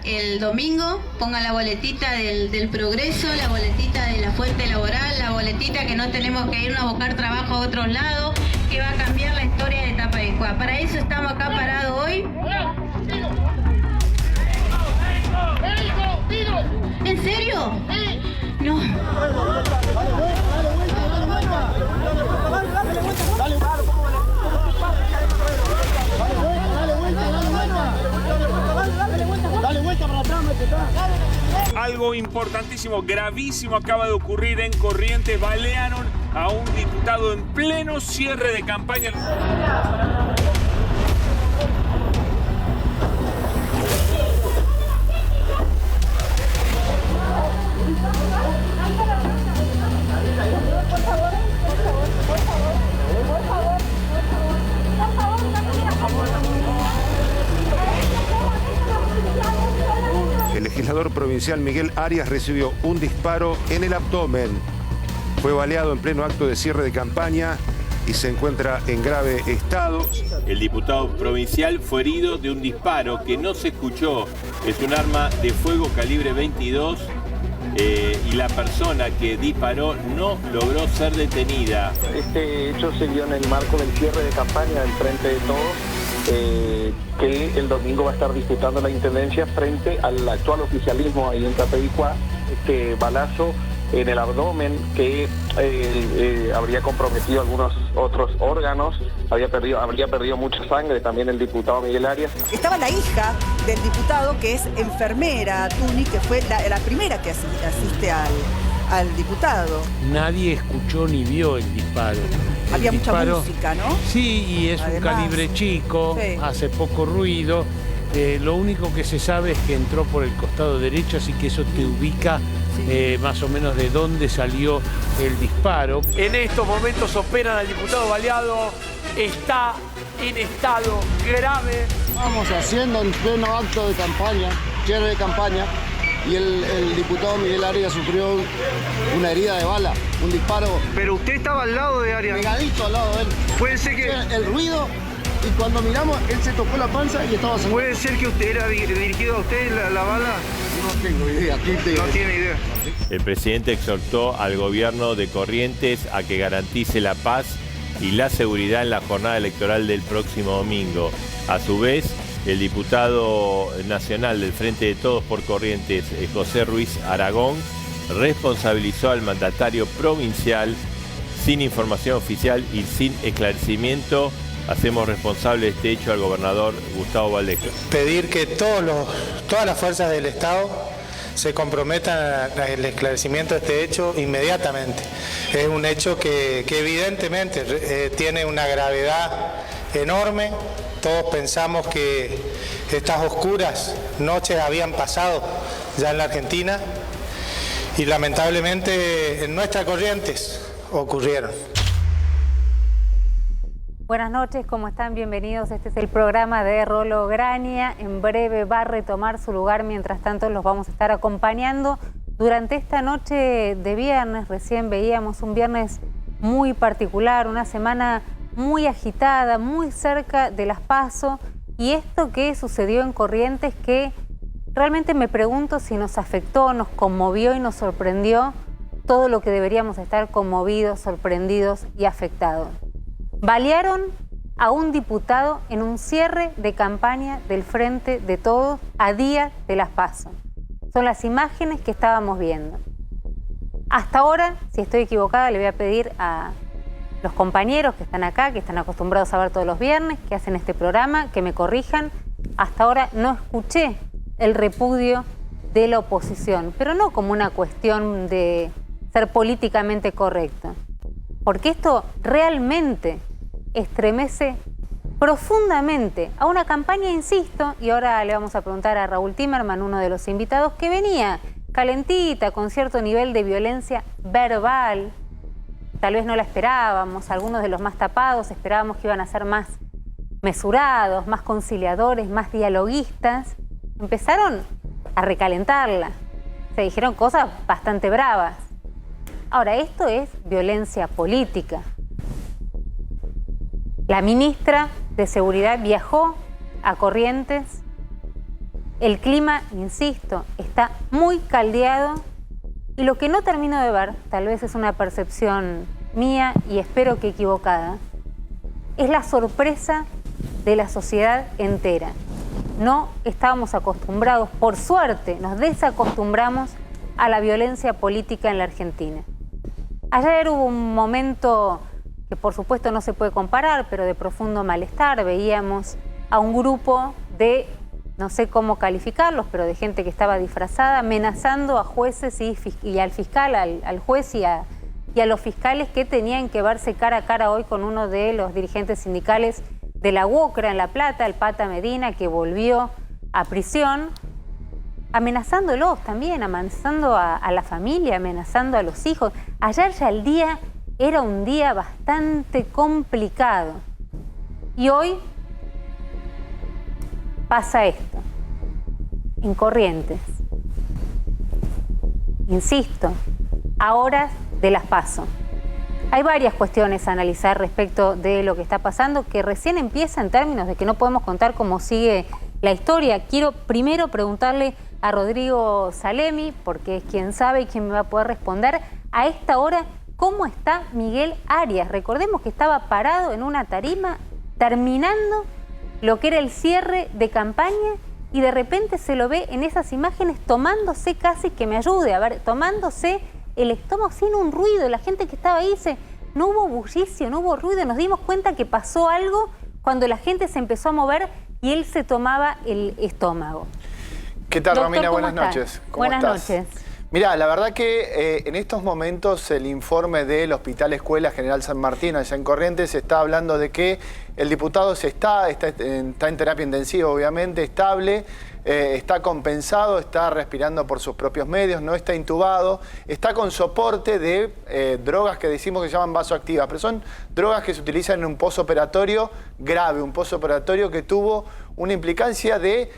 el domingo pongan la boletita del progreso, la boletita de la fuente laboral, la boletita que no tenemos que irnos a buscar trabajo a otros lados, que va a cambiar la historia de Tapaiguá. Para eso estamos acá parados hoy. ¿En serio? No. Algo importantísimo, gravísimo acaba de ocurrir en Corrientes. Balearon a un diputado en pleno cierre de campaña. El legislador provincial Miguel Arias recibió un disparo en el abdomen. Fue baleado en pleno acto de cierre de campaña y se encuentra en grave estado. El diputado provincial fue herido de un disparo que no se escuchó. Es un arma de fuego calibre 22 y la persona que disparó no logró ser detenida. Este hecho se dio en el marco del cierre de campaña del Frente de Todos, que el domingo va a estar disputando la intendencia frente al actual oficialismo ahí en Tapaiguá. Este balazo en el abdomen que habría comprometido algunos otros órganos, habría perdido mucha sangre, también el diputado Miguel Arias. Estaba la hija del diputado, que es enfermera, Tuni, que fue la primera que asiste al diputado. Nadie escuchó ni vio el disparo. Había mucha música, ¿no? Sí, y es además un calibre chico, sí, hace poco ruido. Lo único que se sabe es que entró por el costado derecho, así que eso te ubica más o menos de dónde salió el disparo. En estos momentos operan al diputado baleado, está en estado grave. Vamos haciendo en pleno acto de campaña, cierre de campaña, y el diputado Miguel Arias sufrió una herida de bala, un disparo. Pero usted estaba al lado de Arias. Pegadito al lado de él. Puede ser que... El ruido, y cuando miramos, él se tocó la panza y estaba sangrando. ¿Puede ser que usted era dirigido a usted la bala? No tengo idea. No tiene idea. El presidente exhortó al gobierno de Corrientes a que garantice la paz y la seguridad en la jornada electoral del próximo domingo. A su vez, el diputado nacional del Frente de Todos por Corrientes, José Ruiz Aragón, responsabilizó al mandatario provincial sin información oficial y sin esclarecimiento. Hacemos responsable de este hecho al gobernador Gustavo Valdeca. Pedir que todas las fuerzas del Estado se comprometan al esclarecimiento de este hecho inmediatamente. Es un hecho que evidentemente tiene una gravedad enorme. Todos pensamos que estas oscuras noches habían pasado ya en la Argentina y lamentablemente en nuestras Corrientes ocurrieron. Buenas noches, ¿cómo están? Bienvenidos. Este es el programa de Rolo Grania. En breve va a retomar su lugar, mientras tanto los vamos a estar acompañando durante esta noche de viernes. Recién veíamos un viernes muy particular, una semana muy agitada, muy cerca de las PASO, y esto que sucedió en Corrientes, que realmente me pregunto si nos afectó, nos conmovió y nos sorprendió todo lo que deberíamos estar conmovidos, sorprendidos y afectados. Balearon a un diputado en un cierre de campaña del Frente de Todos a día de las PASO. Son las imágenes que estábamos viendo. Hasta ahora, si estoy equivocada, le voy a pedir a los compañeros que están acá, que están acostumbrados a ver todos los viernes, que hacen este programa, que me corrijan. Hasta ahora no escuché el repudio de la oposición, pero no como una cuestión de ser políticamente correcto, porque esto realmente estremece profundamente a una campaña, insisto, y ahora le vamos a preguntar a Raúl Timerman, uno de los invitados, que venía calentita, con cierto nivel de violencia verbal. Tal vez no la esperábamos, algunos de los más tapados esperábamos que iban a ser más mesurados, más conciliadores, más dialoguistas. Empezaron a recalentarla, se dijeron cosas bastante bravas. Ahora, esto es violencia política. La ministra de Seguridad viajó a Corrientes El clima, insisto, está muy caldeado y lo que no termino de ver, tal vez es una percepción mía y espero que equivocada, es la sorpresa de la sociedad entera. No estábamos acostumbrados, por suerte nos desacostumbramos a la violencia política en la Argentina. Ayer hubo un momento que por supuesto no se puede comparar, pero de profundo malestar. Veíamos a un grupo de, no sé cómo calificarlos, pero de gente que estaba disfrazada, amenazando a jueces y al fiscal, al juez y a los fiscales que tenían que verse cara a cara hoy con uno de los dirigentes sindicales de la UOCRA en La Plata, el Pata Medina, que volvió a prisión, amenazándolos también, amenazando a la familia, amenazando a los hijos. Ayer ya el día era un día bastante complicado. Y hoy pasa esto, en Corrientes. Insisto, a horas de las PASO. Hay varias cuestiones a analizar respecto de lo que está pasando, que recién empieza en términos de que no podemos contar cómo sigue la historia. Quiero primero preguntarle a Rodrigo Salemi, porque es quien sabe y quien me va a poder responder a esta hora, ¿cómo está Miguel Arias? Recordemos que estaba parado en una tarima terminando lo que era el cierre de campaña y de repente se lo ve en esas imágenes tomándose casi, que me ayude, a ver, tomándose el estómago sin un ruido. La gente que estaba ahí dice, no hubo bullicio, no hubo ruido. Nos dimos cuenta que pasó algo cuando la gente se empezó a mover y él se tomaba el estómago. ¿Qué tal, Doctor, Romina? ¿cómo Buenas estás? noches. ¿Cómo Buenas estás? noches. Mirá, la verdad que en estos momentos el informe del Hospital Escuela General San Martín, allá en Corrientes, está hablando de que el diputado está en terapia intensiva, obviamente, estable, está compensado, está respirando por sus propios medios, no está intubado, está con soporte de drogas que decimos que se llaman vasoactivas, pero son drogas que se utilizan en un posoperatorio grave, un posoperatorio que tuvo una implicancia de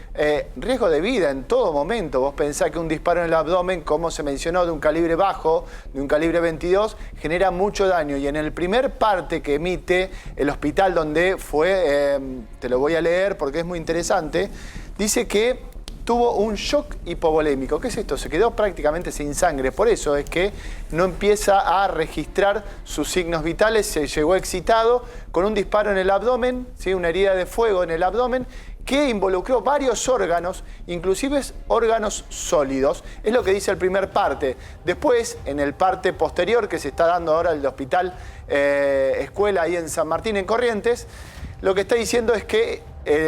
riesgo de vida en todo momento. Vos pensás que un disparo en el abdomen, como se mencionó, de un calibre bajo, de un calibre 22, genera mucho daño. Y en el primer parte que emite el hospital donde fue, te lo voy a leer porque es muy interesante, dice que tuvo un shock hipovolémico. ¿Qué es esto? Se quedó prácticamente sin sangre. Por eso es que no empieza a registrar sus signos vitales. Se llegó excitado con un disparo en el abdomen, ¿sí? Una herida de fuego en el abdomen que involucró varios órganos, inclusive órganos sólidos. Es lo que dice el primer parte. Después, en el parte posterior que se está dando ahora el Hospital Escuela ahí en San Martín, en Corrientes, lo que está diciendo es que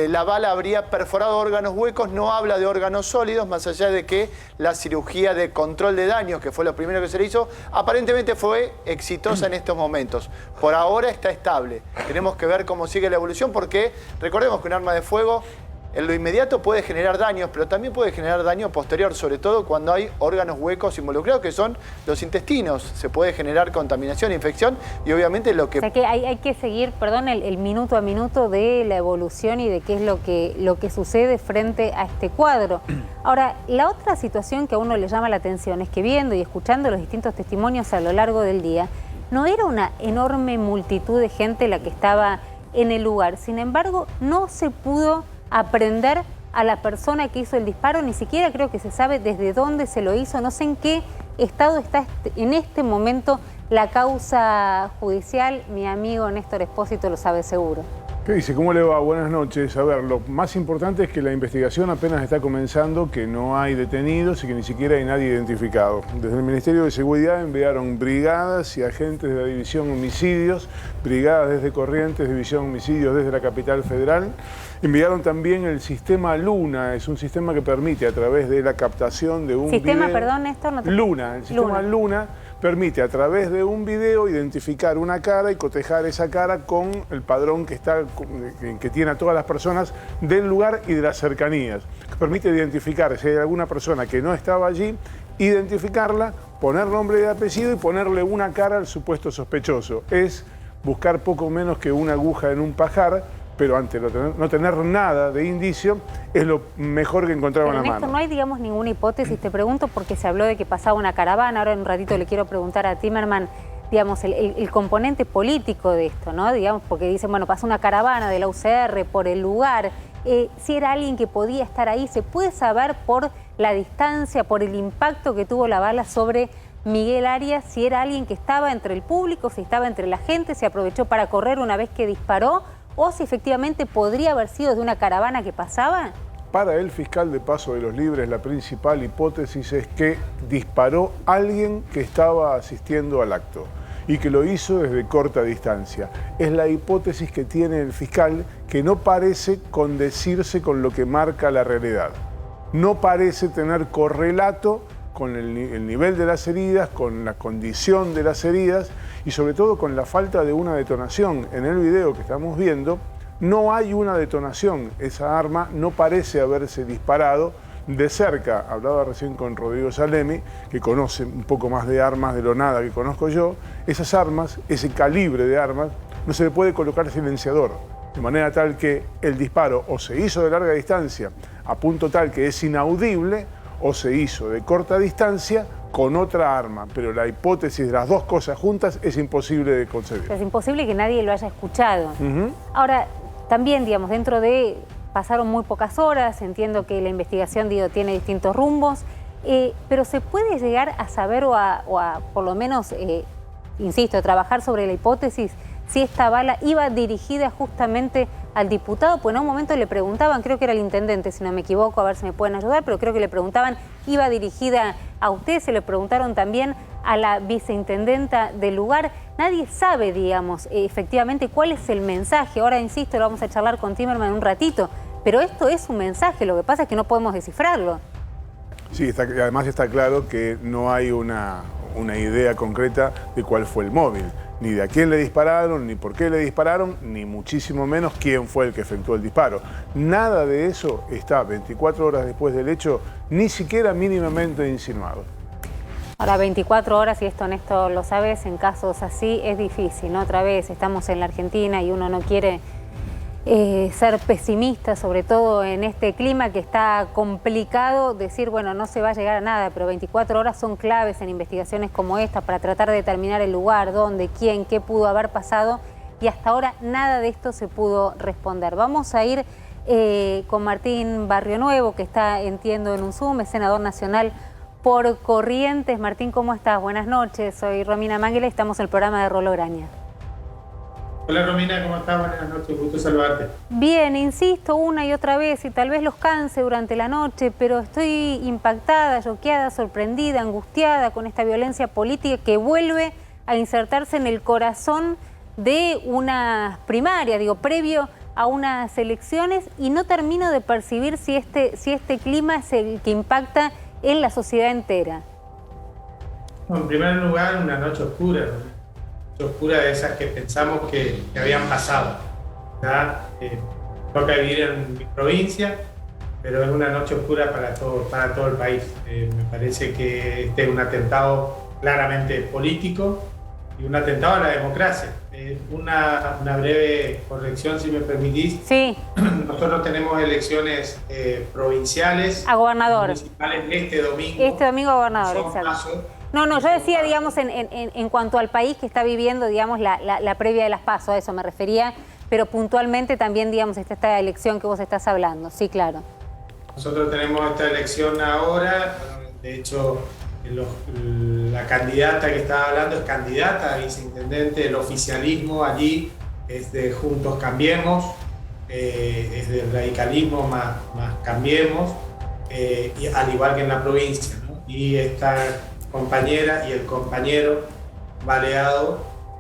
la bala habría perforado órganos huecos, no habla de órganos sólidos, más allá de que la cirugía de control de daños, que fue lo primero que se le hizo, aparentemente fue exitosa en estos momentos. Por ahora está estable. Tenemos que ver cómo sigue la evolución, porque recordemos que un arma de fuego en lo inmediato puede generar daños, pero también puede generar daño posterior, sobre todo cuando hay órganos huecos involucrados, que son los intestinos. Se puede generar contaminación, infección y obviamente lo que... O sea que hay que seguir, perdón, el minuto a minuto de la evolución y de qué es lo que sucede frente a este cuadro. Ahora, la otra situación que a uno le llama la atención es que viendo y escuchando los distintos testimonios a lo largo del día, no era una enorme multitud de gente la que estaba en el lugar. Sin embargo, no se pudo aprender a la persona que hizo el disparo, ni siquiera creo que se sabe desde dónde se lo hizo, no sé en qué estado está en este momento la causa judicial. Mi amigo Néstor Espósito lo sabe seguro. ¿Qué dice? ¿Cómo le va? Buenas noches. A ver, lo más importante es que la investigación apenas está comenzando, que no hay detenidos y que ni siquiera hay nadie identificado. Desde el Ministerio de Seguridad enviaron brigadas y agentes de la División Homicidios, brigadas desde Corrientes, División Homicidios desde la capital federal. Enviaron también el sistema Luna, es un sistema que permite a través de la captación de un ¿Sistema, video... perdón, Néstor? No te... Luna, el sistema Luna permite a través de un video identificar una cara y cotejar esa cara con el padrón que tiene a todas las personas del lugar y de las cercanías. Permite identificar si hay alguna persona que no estaba allí, identificarla, poner nombre y apellido y ponerle una cara al supuesto sospechoso. Es buscar poco menos que una aguja en un pajar, pero ante no tener nada de indicio, es lo mejor que encontraban a mano. No hay, digamos, ninguna hipótesis, te pregunto, porque se habló de que pasaba una caravana. Ahora en un ratito le quiero preguntar a Timerman, digamos, el componente político de esto, ¿no? Digamos, porque dicen, bueno, pasa una caravana de la UCR por el lugar, si era alguien que podía estar ahí. ¿Se puede saber por la distancia, por el impacto que tuvo la bala sobre Miguel Arias, si era alguien que estaba entre el público, si estaba entre la gente, se aprovechó para correr una vez que disparó, o si efectivamente podría haber sido de una caravana que pasaba? Para el fiscal de Paso de los Libres, la principal hipótesis es que disparó alguien que estaba asistiendo al acto y que lo hizo desde corta distancia. Es la hipótesis que tiene el fiscal, que no parece condecirse con lo que marca la realidad. No parece tener correlato con el nivel de las heridas, con la condición de las heridas y sobre todo con la falta de una detonación. En el video que estamos viendo no hay una detonación, esa arma no parece haberse disparado de cerca. Hablaba recién con Rodrigo Salemi, que conoce un poco más de armas de lo nada que conozco yo. Esas armas, ese calibre de armas, no se le puede colocar silenciador, de manera tal que el disparo o se hizo de larga distancia a punto tal que es inaudible, o se hizo de corta distancia con otra arma, pero la hipótesis de las dos cosas juntas es imposible de concebir. Es imposible que nadie lo haya escuchado. Ahora, también, digamos, dentro de... pasaron muy pocas horas, entiendo que la investigación, digo, tiene distintos rumbos, pero ¿se puede llegar a saber o a por lo menos, insisto, trabajar sobre la hipótesis si esta bala iba dirigida justamente al diputado? Pues en un momento le preguntaban, creo que era el intendente, si no me equivoco, a ver si me pueden ayudar, pero creo que le preguntaban, ¿iba dirigida a usted? Se le preguntaron también a la viceintendenta del lugar. Nadie sabe, digamos, efectivamente cuál es el mensaje. Ahora, insisto, lo vamos a charlar con Timerman en un ratito, pero esto es un mensaje, lo que pasa es que no podemos descifrarlo. Sí, además está claro que no hay una idea concreta de cuál fue el móvil, ni de a quién le dispararon, ni por qué le dispararon, ni muchísimo menos quién fue el que efectuó el disparo. Nada de eso está 24 horas después del hecho, ni siquiera mínimamente insinuado. Ahora, 24 horas, y esto, Néstor, lo sabes, en casos así es difícil, ¿no? Otra vez estamos en la Argentina y uno no quiere ser pesimista, sobre todo en este clima que está complicado, decir, bueno, no se va a llegar a nada, pero 24 horas son claves en investigaciones como esta para tratar de determinar el lugar, dónde, quién, qué pudo haber pasado, y hasta ahora nada de esto se pudo responder. Vamos a ir con Martín Barrionuevo, que está, entiendo, en un Zoom, es senador nacional por Corrientes. Martín, ¿cómo estás? Buenas noches, soy Romina Manguela y estamos en el programa de Rolo Graña. Hola Romina, ¿cómo estás? Buenas noches, gusto saludarte. Bien, insisto una y otra vez, y tal vez los canse durante la noche, pero estoy impactada, choqueada, sorprendida, angustiada con esta violencia política que vuelve a insertarse en el corazón de una primaria, digo, previo a unas elecciones, y no termino de percibir si este clima es el que impacta en la sociedad entera. Bueno, en primer lugar, una noche oscura, de esas que pensamos que habían pasado. Toca vivir en mi provincia, pero es una noche oscura para todo el país. Me parece que este es un atentado claramente político y un atentado a la democracia. Una breve corrección, si me permitís. Sí. Nosotros tenemos elecciones provinciales. A gobernador. Municipales este domingo. Este domingo a gobernador, exacto. No, yo decía, digamos, en cuanto al país que está viviendo, digamos, la previa de las PASO, a eso me refería, pero puntualmente también, digamos, esta elección que vos estás hablando. Sí, claro. Nosotros tenemos esta elección ahora, de hecho, la candidata que estaba hablando es candidata a viceintendente del oficialismo allí, es de Juntos Cambiemos, es del radicalismo más Cambiemos, y al igual que en la provincia, ¿no? Y esta compañera y el compañero baleado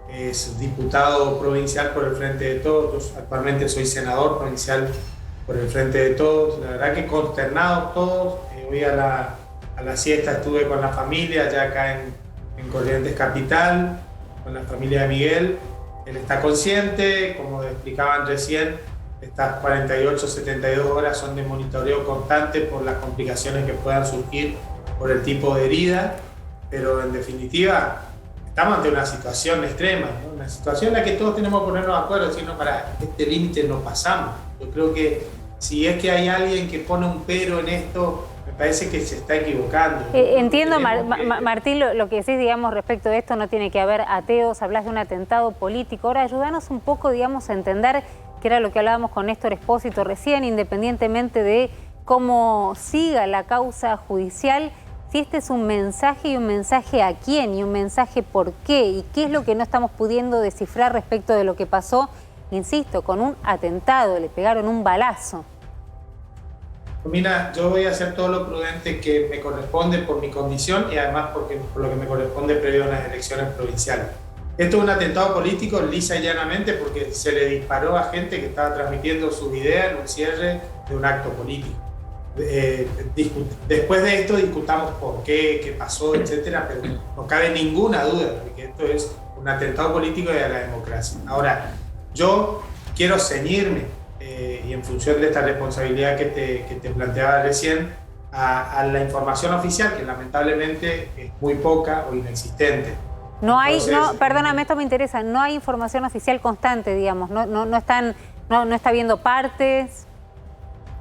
es diputado provincial por el Frente de Todos. Actualmente soy senador provincial por el Frente de Todos. La verdad que consternados todos. Hoy a la siesta estuve con la familia ya acá en Corrientes Capital, con la familia de Miguel. Él está consciente, como explicaban recién, estas 48, 72 horas son de monitoreo constante por las complicaciones que puedan surgir por el tipo de herida. Pero en definitiva, estamos ante una situación extrema, ¿no? Una situación en la que todos tenemos que ponernos de acuerdo, decir, no, para este límite no pasamos. Yo creo que si es que hay alguien que pone un pero en esto, me parece que se está equivocando. Entiendo, Martín, lo que decís, digamos, respecto de esto, no tiene que haber ateos, hablas de un atentado político. Ahora, ayúdanos un poco, digamos, a entender que era lo que hablábamos con Néstor Espósito recién, independientemente de cómo siga la causa judicial, si este es un mensaje y un mensaje a quién y un mensaje por qué y qué es lo que no estamos pudiendo descifrar respecto de lo que pasó, insisto, con un atentado, le pegaron un balazo. Mira, yo voy a hacer todo lo prudente que me corresponde por mi condición y además por lo que me corresponde previo a las elecciones provinciales. Esto es un atentado político lisa y llanamente porque se le disparó a gente que estaba transmitiendo sus ideas en un cierre de un acto político. Después de esto discutamos por qué pasó, etcétera, pero no cabe ninguna duda de que esto es un atentado político y a la democracia. Ahora, yo quiero ceñirme y en función de esta responsabilidad que te planteaba recién, a la información oficial, que lamentablemente es muy poca o inexistente. No hay, entonces, perdóname, esto me interesa, no hay información oficial constante, digamos, no está habiendo partes.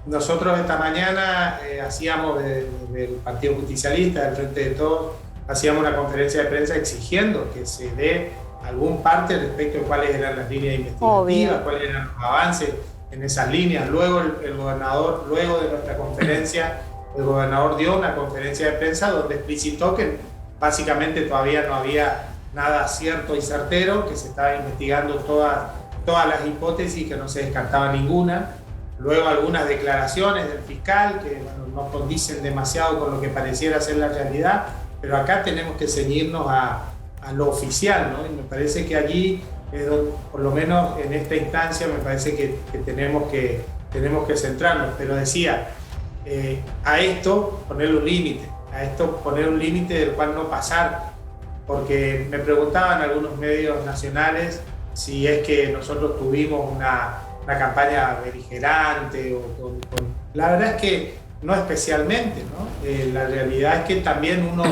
Nosotros esta mañana hacíamos del Partido Justicialista, del Frente de Todos, hacíamos una conferencia de prensa exigiendo que se dé algún parte respecto de cuáles eran las líneas investigativas, cuáles eran los avances en esas líneas. Luego el gobernador, luego de nuestra conferencia, el gobernador dio una conferencia de prensa donde explicitó que básicamente todavía no había nada cierto y certero, que se estaba investigando todas las hipótesis, que no se descartaba ninguna. Luego algunas declaraciones del fiscal que no condicen demasiado con lo que pareciera ser la realidad, pero acá tenemos que ceñirnos a lo oficial, ¿no? Y me parece que allí, por lo menos en esta instancia, me parece que tenemos que centrarnos. Pero decía, a esto ponerle un límite, del cual no pasar, porque me preguntaban algunos medios nacionales si es que nosotros tuvimos una campaña beligerante la verdad es que no especialmente, ¿no? La realidad es que también uno,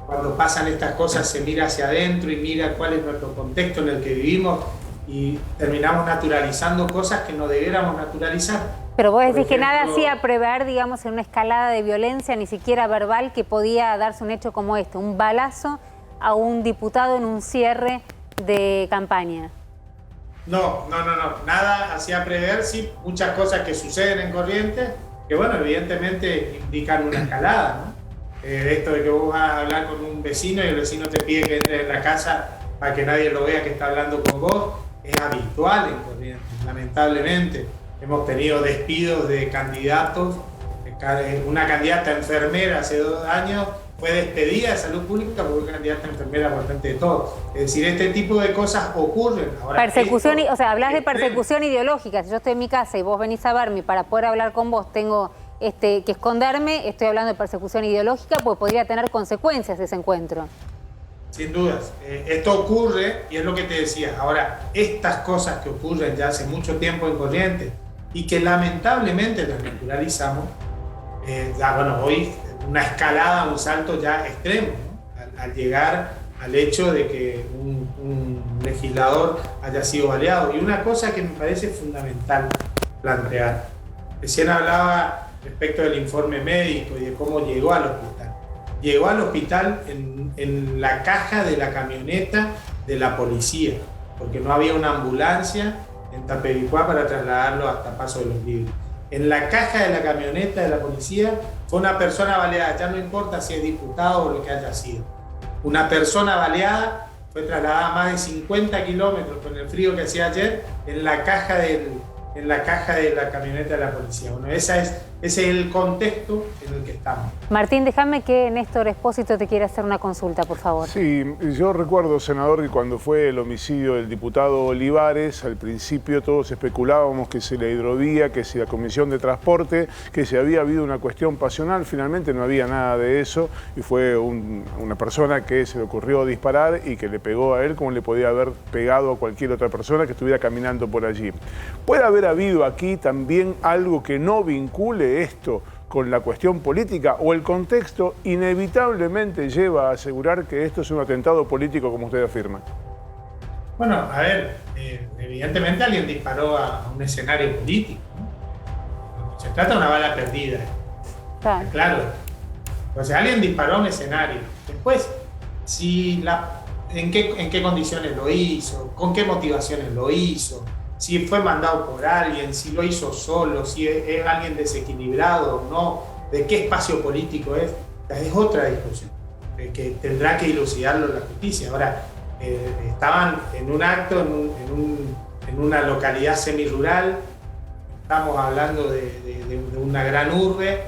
cuando pasan estas cosas, se mira hacia adentro y mira cuál es nuestro contexto en el que vivimos y terminamos naturalizando cosas que no debiéramos naturalizar. Pero vos decís que nada hacía prever, digamos, en una escalada de violencia, ni siquiera verbal, que podía darse un hecho como este, un balazo a un diputado en un cierre de campaña. No, nada hacía prever, sí, muchas cosas que suceden en Corrientes, que bueno, evidentemente indican una escalada, ¿no? Esto de que vos vas a hablar con un vecino y el vecino te pide que entres en la casa para que nadie lo vea que está hablando con vos, es habitual en Corrientes, lamentablemente. Hemos tenido despidos de candidatos, una candidata enfermera hace 2 años fue despedida de salud pública porque fue candidata enfermera por Frente de Todos. Es decir, este tipo de cosas ocurren. Ahora, persecución, o sea, hablas de persecución ideológica. Si yo estoy en mi casa y vos venís a verme para poder hablar con vos, tengo que esconderme, estoy hablando de persecución ideológica, pues podría tener consecuencias ese encuentro. Sin dudas. Esto ocurre y es lo que te decía. Ahora, estas cosas que ocurren ya hace mucho tiempo en Corrientes y que lamentablemente las naturalizamos, hoy una escalada, un salto ya extremo, ¿no? Al llegar al hecho de que un legislador haya sido baleado. Y una cosa que me parece fundamental plantear, recién hablaba respecto del informe médico y de cómo llegó al hospital. Llegó al hospital en la caja de la camioneta de la policía, porque no había una ambulancia en Tapevicuá para trasladarlo hasta Paso de los Libres. En la caja de la camioneta de la policía fue una persona baleada, ya no importa si es diputado o lo que haya sido. Una persona baleada fue trasladada a más de 50 kilómetros con el frío que hacía ayer en la caja de la camioneta de la policía. Bueno, ese es el contexto en el que estamos. Martín, déjame que Néstor Espósito te quiera hacer una consulta, por favor. Sí, yo recuerdo, senador, que cuando fue el homicidio del diputado Olivares, al principio todos especulábamos que si la hidrovía, que si la comisión de transporte, que si había habido una cuestión pasional. Finalmente no había nada de eso y fue una persona que se le ocurrió disparar y que le pegó a él como le podía haber pegado a cualquier otra persona que estuviera caminando por allí. ¿Puede haber habido aquí también algo que no vincule esto con la cuestión política o el contexto inevitablemente lleva a asegurar que esto es un atentado político como usted afirma? Bueno, a ver, evidentemente alguien disparó a un escenario político, ¿no? Se trata de una bala perdida. Claro. O sea, alguien disparó a un escenario. Después, ¿en qué condiciones lo hizo? ¿Con qué motivaciones lo hizo? si fue mandado por alguien, si lo hizo solo, si es alguien desequilibrado o no, de qué espacio político es otra discusión, que tendrá que dilucidarlo la justicia. Ahora, estaban en un acto, en una localidad semirural, estamos hablando de una gran urbe,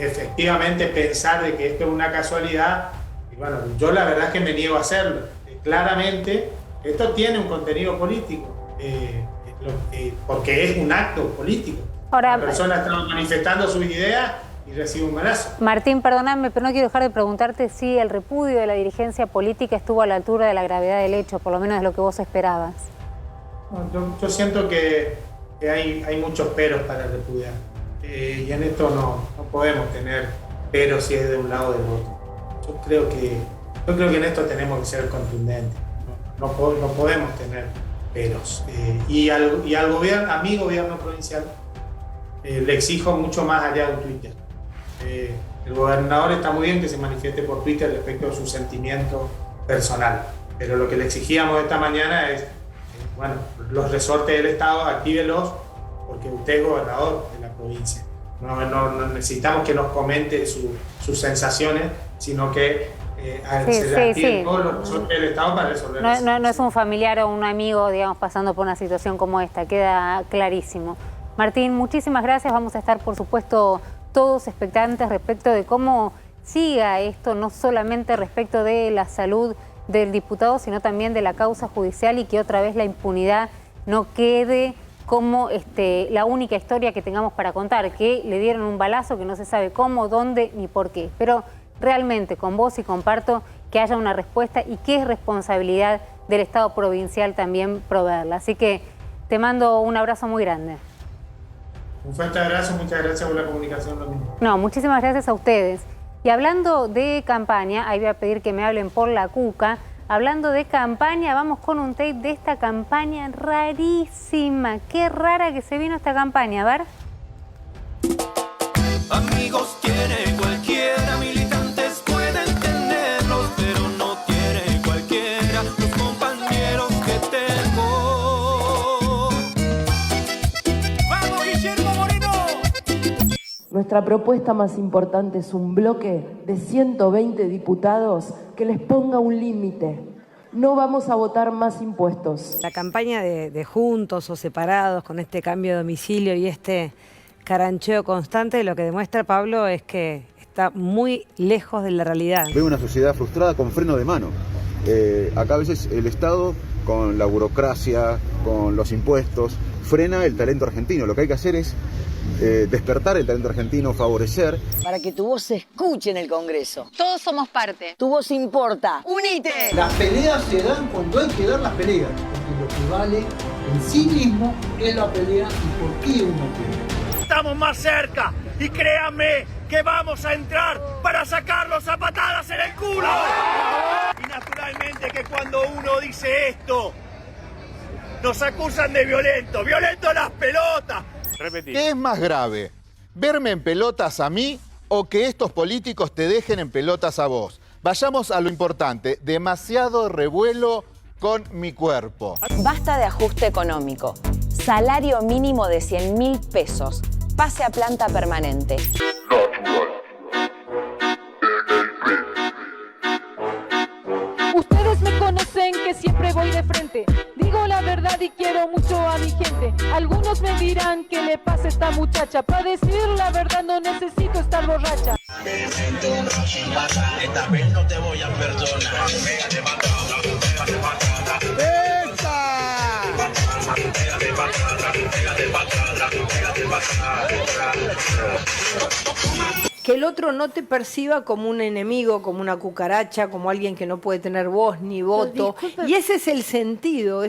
efectivamente pensar de que esto es una casualidad, y bueno, yo la verdad es que me niego a hacerlo. Claramente, esto tiene un contenido político. Porque es un acto político. Ahora, la persona está manifestando sus ideas y recibe un balazo. Martín, perdóname, pero no quiero dejar de preguntarte si el repudio de la dirigencia política estuvo a la altura de la gravedad del hecho, por lo menos de lo que vos esperabas. No, yo siento que hay muchos peros para repudiar. Y en esto no podemos tener peros si es de un lado o del otro. Yo creo que en esto tenemos que ser contundentes. No podemos tener peros. Y al gobierno, a mi gobierno provincial, le exijo mucho más allá de Twitter. El gobernador está muy bien que se manifieste por Twitter respecto a su sentimiento personal, pero lo que le exigíamos esta mañana es, bueno, los resortes del Estado, actívelos, porque usted es gobernador de la provincia. No necesitamos que nos comente sus sensaciones, sino que se activen todos los resortes del Estado para resolver eso. No es un familiar o un amigo, digamos, pasando por una situación como esta, queda clarísimo. Martín, muchísimas gracias. Vamos a estar, por supuesto, todos expectantes respecto de cómo siga esto, no solamente respecto de la salud del diputado, sino también de la causa judicial, y que otra vez la impunidad no quede como la única historia que tengamos para contar, que le dieron un balazo que no se sabe cómo, dónde ni por qué. Pero realmente con vos y comparto que haya una respuesta, y que es responsabilidad del Estado provincial también proveerla. Así que te mando un abrazo muy grande. Un fuerte abrazo, muchas gracias por la comunicación. No, muchísimas gracias a ustedes. Y hablando de campaña, ahí voy a pedir que me hablen por la cuca. Hablando de campaña, vamos con un tape de esta campaña rarísima. Qué rara que se vino esta campaña, a ver. Amigos tiene cualquiera, militantes pueden tenerlos, pero no tiene cualquiera los compañeros que tengo. ¡Vamos, Guillermo Moreno! Nuestra propuesta más importante es un bloque de 120 diputados que les ponga un límite. No vamos a votar más impuestos. La campaña de juntos o separados con este cambio de domicilio y este carancheo constante, lo que demuestra, Pablo, es que está muy lejos de la realidad. Veo una sociedad frustrada con freno de mano. Acá a veces el Estado, con la burocracia, con los impuestos, frena el talento argentino. Lo que hay que hacer es despertar el talento argentino, favorecer. Para que tu voz se escuche en el Congreso. Todos somos parte. Tu voz importa. ¡Unite! Las peleas se dan cuando hay que dar las peleas, porque lo que vale en sí mismo es la pelea y por qué uno pelea. Estamos más cerca y créanme que vamos a entrar para sacarlos a patadas en el culo. Y naturalmente que cuando uno dice esto, nos acusan de violento. ¡Violento las pelotas! Repetir. ¿Qué es más grave? ¿Verme en pelotas a mí o que estos políticos te dejen en pelotas a vos? Vayamos a lo importante. Demasiado revuelo con mi cuerpo. Basta de ajuste económico. Salario mínimo de 100.000 pesos. Pase a planta permanente. Ustedes me conocen que siempre voy de frente. Digo la verdad y quiero mucho a mi gente. Algunos me dirán que le pasa a esta muchacha. Para decir la verdad no necesito estar borracha. Esta vez no te voy a perdonar. Que el otro no te perciba como un enemigo, como una cucaracha, como alguien que no puede tener voz ni voto. Y ese es el sentido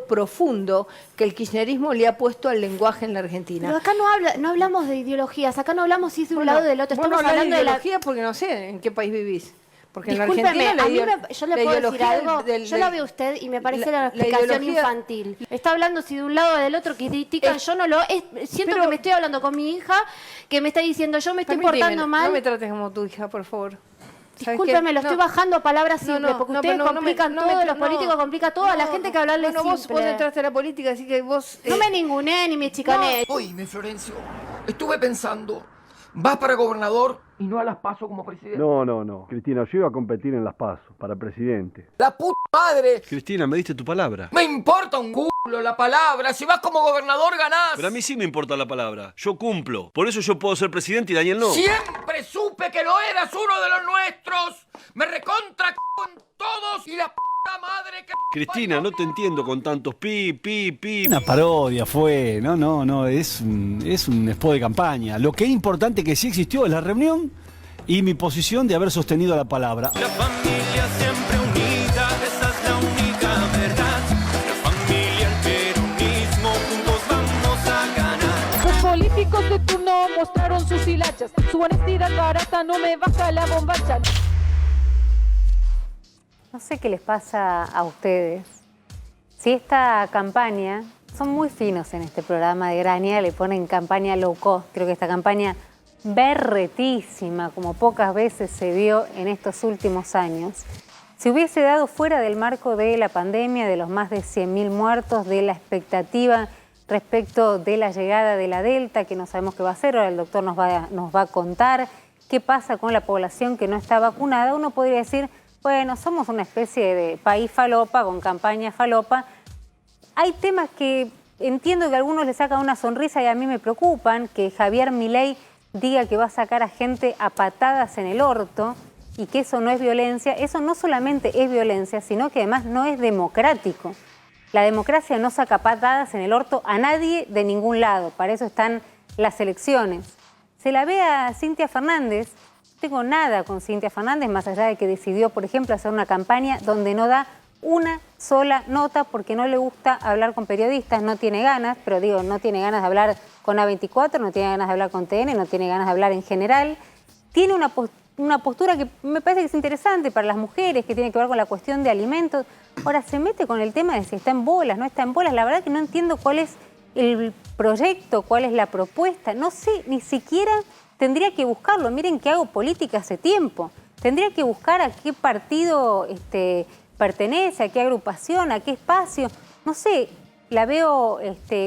profundo que el kirchnerismo le ha puesto al lenguaje en la Argentina. Pero acá no hablamos de ideologías, acá no hablamos si es de un lado o del otro. Estamos hablando de ideología porque no sé en qué país vivís. Porque discúlpeme, en la Argentina yo le puedo decir algo, yo la veo a usted y me parece la explicación infantil. Está hablando si de un lado o del otro que critican, yo no lo... siento que me estoy hablando con mi hija, que me está diciendo yo me estoy portando mal. No me trates como tu hija, por favor. Discúlpeme, lo estoy bajando a palabras simples, porque ustedes complican todo, los políticos complican todo, a la gente que hablarle simple. Vos entraste a la política, así que vos... No me ninguné ni me chicané. Oíme, Florencio, estuve pensando, vas para gobernador y no a las PASO como presidente. No, Cristina, yo iba a competir en las PASO para presidente. ¡La puta madre! Cristina, me diste tu palabra. Me importa un culo la palabra, si vas como gobernador ganás. Pero a mí sí me importa la palabra, yo cumplo. Por eso yo puedo ser presidente y Daniel no. Siempre supe que lo eras uno de los nuestros. Me recontra con todos y la puta madre que... Cristina, no te entiendo con tantos pi. Una parodia fue, no, es un spot de campaña. Lo que es importante que sí existió es la reunión y mi posición de haber sostenido la palabra. La familia siempre unida, esa es la única verdad. La familia, el peronismo, juntos vamos a ganar. Los políticos de turno mostraron sus hilachas, su honestidad barata no me baja la bombacha. No sé qué les pasa a ustedes. Si esta campaña, son muy finos en este programa de Grania, le ponen campaña low cost. Creo que esta campaña berretísima, como pocas veces se vio en estos últimos años, se hubiese dado fuera del marco de la pandemia, de los más de 100.000 muertos, de la expectativa respecto de la llegada de la Delta, que no sabemos qué va a hacer. Ahora el doctor nos va a contar qué pasa con la población que no está vacunada. Uno podría decir, bueno, somos una especie de país falopa, con campaña falopa. Hay temas que entiendo que a algunos les sacan una sonrisa y a mí me preocupan, que Javier Milei diga que va a sacar a gente a patadas en el orto y que eso no es violencia. Eso no solamente es violencia, sino que además no es democrático. La democracia no saca patadas en el orto a nadie de ningún lado. Para eso están las elecciones. Se la ve a Cintia Fernández. No tengo nada con Cintia Fernández, más allá de que decidió, por ejemplo, hacer una campaña donde no da una sola nota porque no le gusta hablar con periodistas, no tiene ganas, pero digo, no tiene ganas de hablar con A24, no tiene ganas de hablar con TN, no tiene ganas de hablar en general. Tiene una postura que me parece que es interesante para las mujeres, que tiene que ver con la cuestión de alimentos. Ahora se mete con el tema de si está en bolas, no está en bolas. La verdad que no entiendo cuál es el proyecto, cuál es la propuesta. No sé, ni siquiera tendría que buscarlo. Miren que hago política hace tiempo. Tendría que buscar a qué partido pertenece, a qué agrupación, a qué espacio. No sé, la veo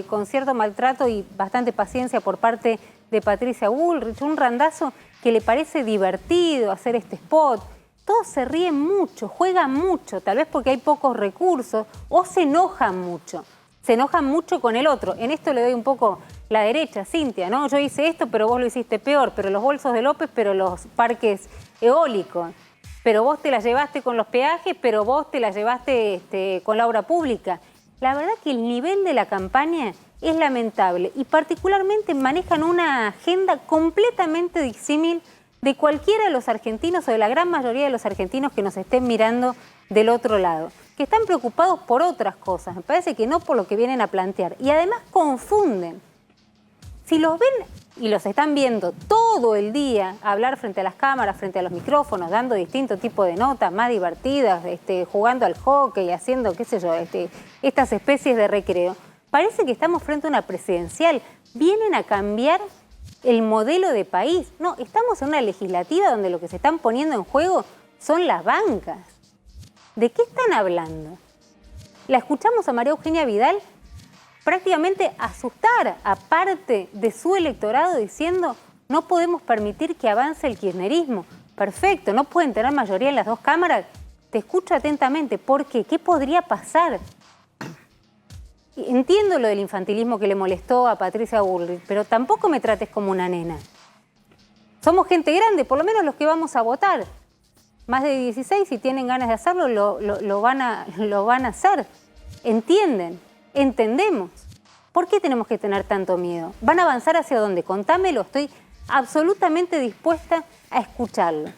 con cierto maltrato y bastante paciencia por parte de Patricia Bullrich, un randazo que le parece divertido hacer este spot. Todos se ríen mucho, juegan mucho, tal vez porque hay pocos recursos, o se enojan mucho. Se enojan mucho con el otro. En esto le doy un poco la derecha, Cintia, ¿no? Yo hice esto, pero vos lo hiciste peor, pero los bolsos de López, pero los parques eólicos. Pero vos te la llevaste con los peajes, pero vos te la llevaste con la obra pública. La verdad que el nivel de la campaña es lamentable y particularmente manejan una agenda completamente disímil de cualquiera de los argentinos o de la gran mayoría de los argentinos que nos estén mirando del otro lado, que están preocupados por otras cosas, me parece que no por lo que vienen a plantear. Y además confunden. Si los ven y los están viendo todo el día hablar frente a las cámaras, frente a los micrófonos, dando distintos tipos de notas más divertidas, jugando al hockey, haciendo, qué sé yo, estas especies de recreo, parece que estamos frente a una presidencial. Vienen a cambiar el modelo de país. No, estamos en una legislativa donde lo que se están poniendo en juego son las bancas. ¿De qué están hablando? La escuchamos a María Eugenia Vidal prácticamente asustar a parte de su electorado diciendo no podemos permitir que avance el kirchnerismo. Perfecto, no pueden tener mayoría en las dos cámaras. Te escucho atentamente. ¿Por qué? ¿Qué podría pasar? Entiendo lo del infantilismo que le molestó a Patricia Bullrich, pero tampoco me trates como una nena. Somos gente grande, por lo menos los que vamos a votar. Más de 16, si tienen ganas de hacerlo, lo van a hacer. ¿Entienden? Entendemos. ¿Por qué tenemos que tener tanto miedo? ¿Van a avanzar hacia dónde? Contámelo, estoy absolutamente dispuesta a escucharlo.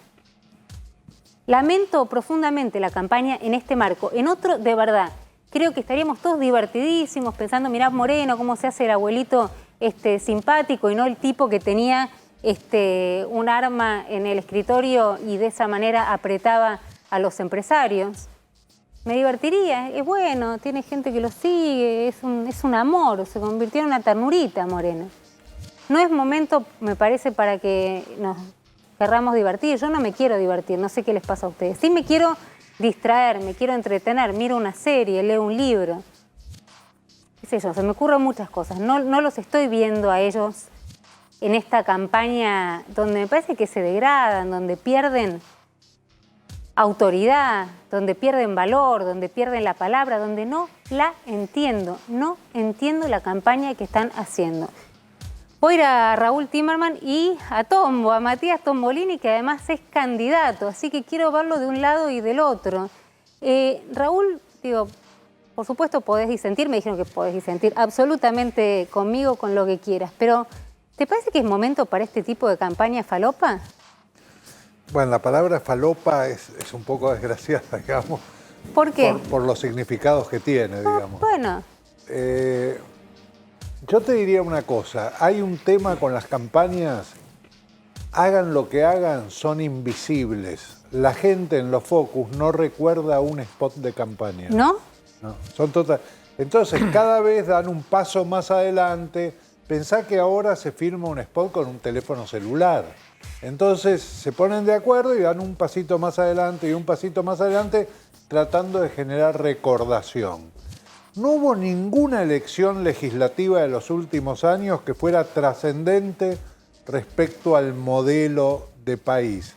Lamento profundamente la campaña en este marco. En otro, de verdad, creo que estaríamos todos divertidísimos pensando, mirá Moreno, cómo se hace el abuelito simpático y no el tipo que tenía un arma en el escritorio y de esa manera apretaba a los empresarios. Me divertiría, es bueno, tiene gente que lo sigue, es un amor, se convirtió en una ternurita Moreno. No es momento, me parece, para que nos querramos divertir. Yo no me quiero divertir, no sé qué les pasa a ustedes. Sí me quiero distraer, me quiero entretener, miro una serie, leo un libro. ¿Qué sé yo? Se me ocurren muchas cosas. No los estoy viendo a ellos en esta campaña donde me parece que se degradan, donde pierden autoridad, donde pierden valor, donde pierden la palabra, donde no la entiendo. No entiendo la campaña que están haciendo. Voy a ir a Raúl Timerman y a Tombo, a Matías Tombolini, que además es candidato, así que quiero verlo de un lado y del otro. Raúl, digo, por supuesto podés disentir, me dijeron que podés disentir absolutamente conmigo, con lo que quieras, pero ¿te parece que es momento para este tipo de campaña falopa? Bueno, la palabra falopa es un poco desgraciada, digamos. ¿Por qué? Por los significados que tiene, digamos. Bueno. Yo te diría una cosa, hay un tema con las campañas, hagan lo que hagan, son invisibles. La gente en los focus no recuerda un spot de campaña. ¿No? No, son total. Entonces, cada vez dan un paso más adelante. Pensá que ahora se firma un spot con un teléfono celular. Entonces, se ponen de acuerdo y dan un pasito más adelante y un pasito más adelante, tratando de generar recordación. No hubo ninguna elección legislativa de los últimos años que fuera trascendente respecto al modelo de país.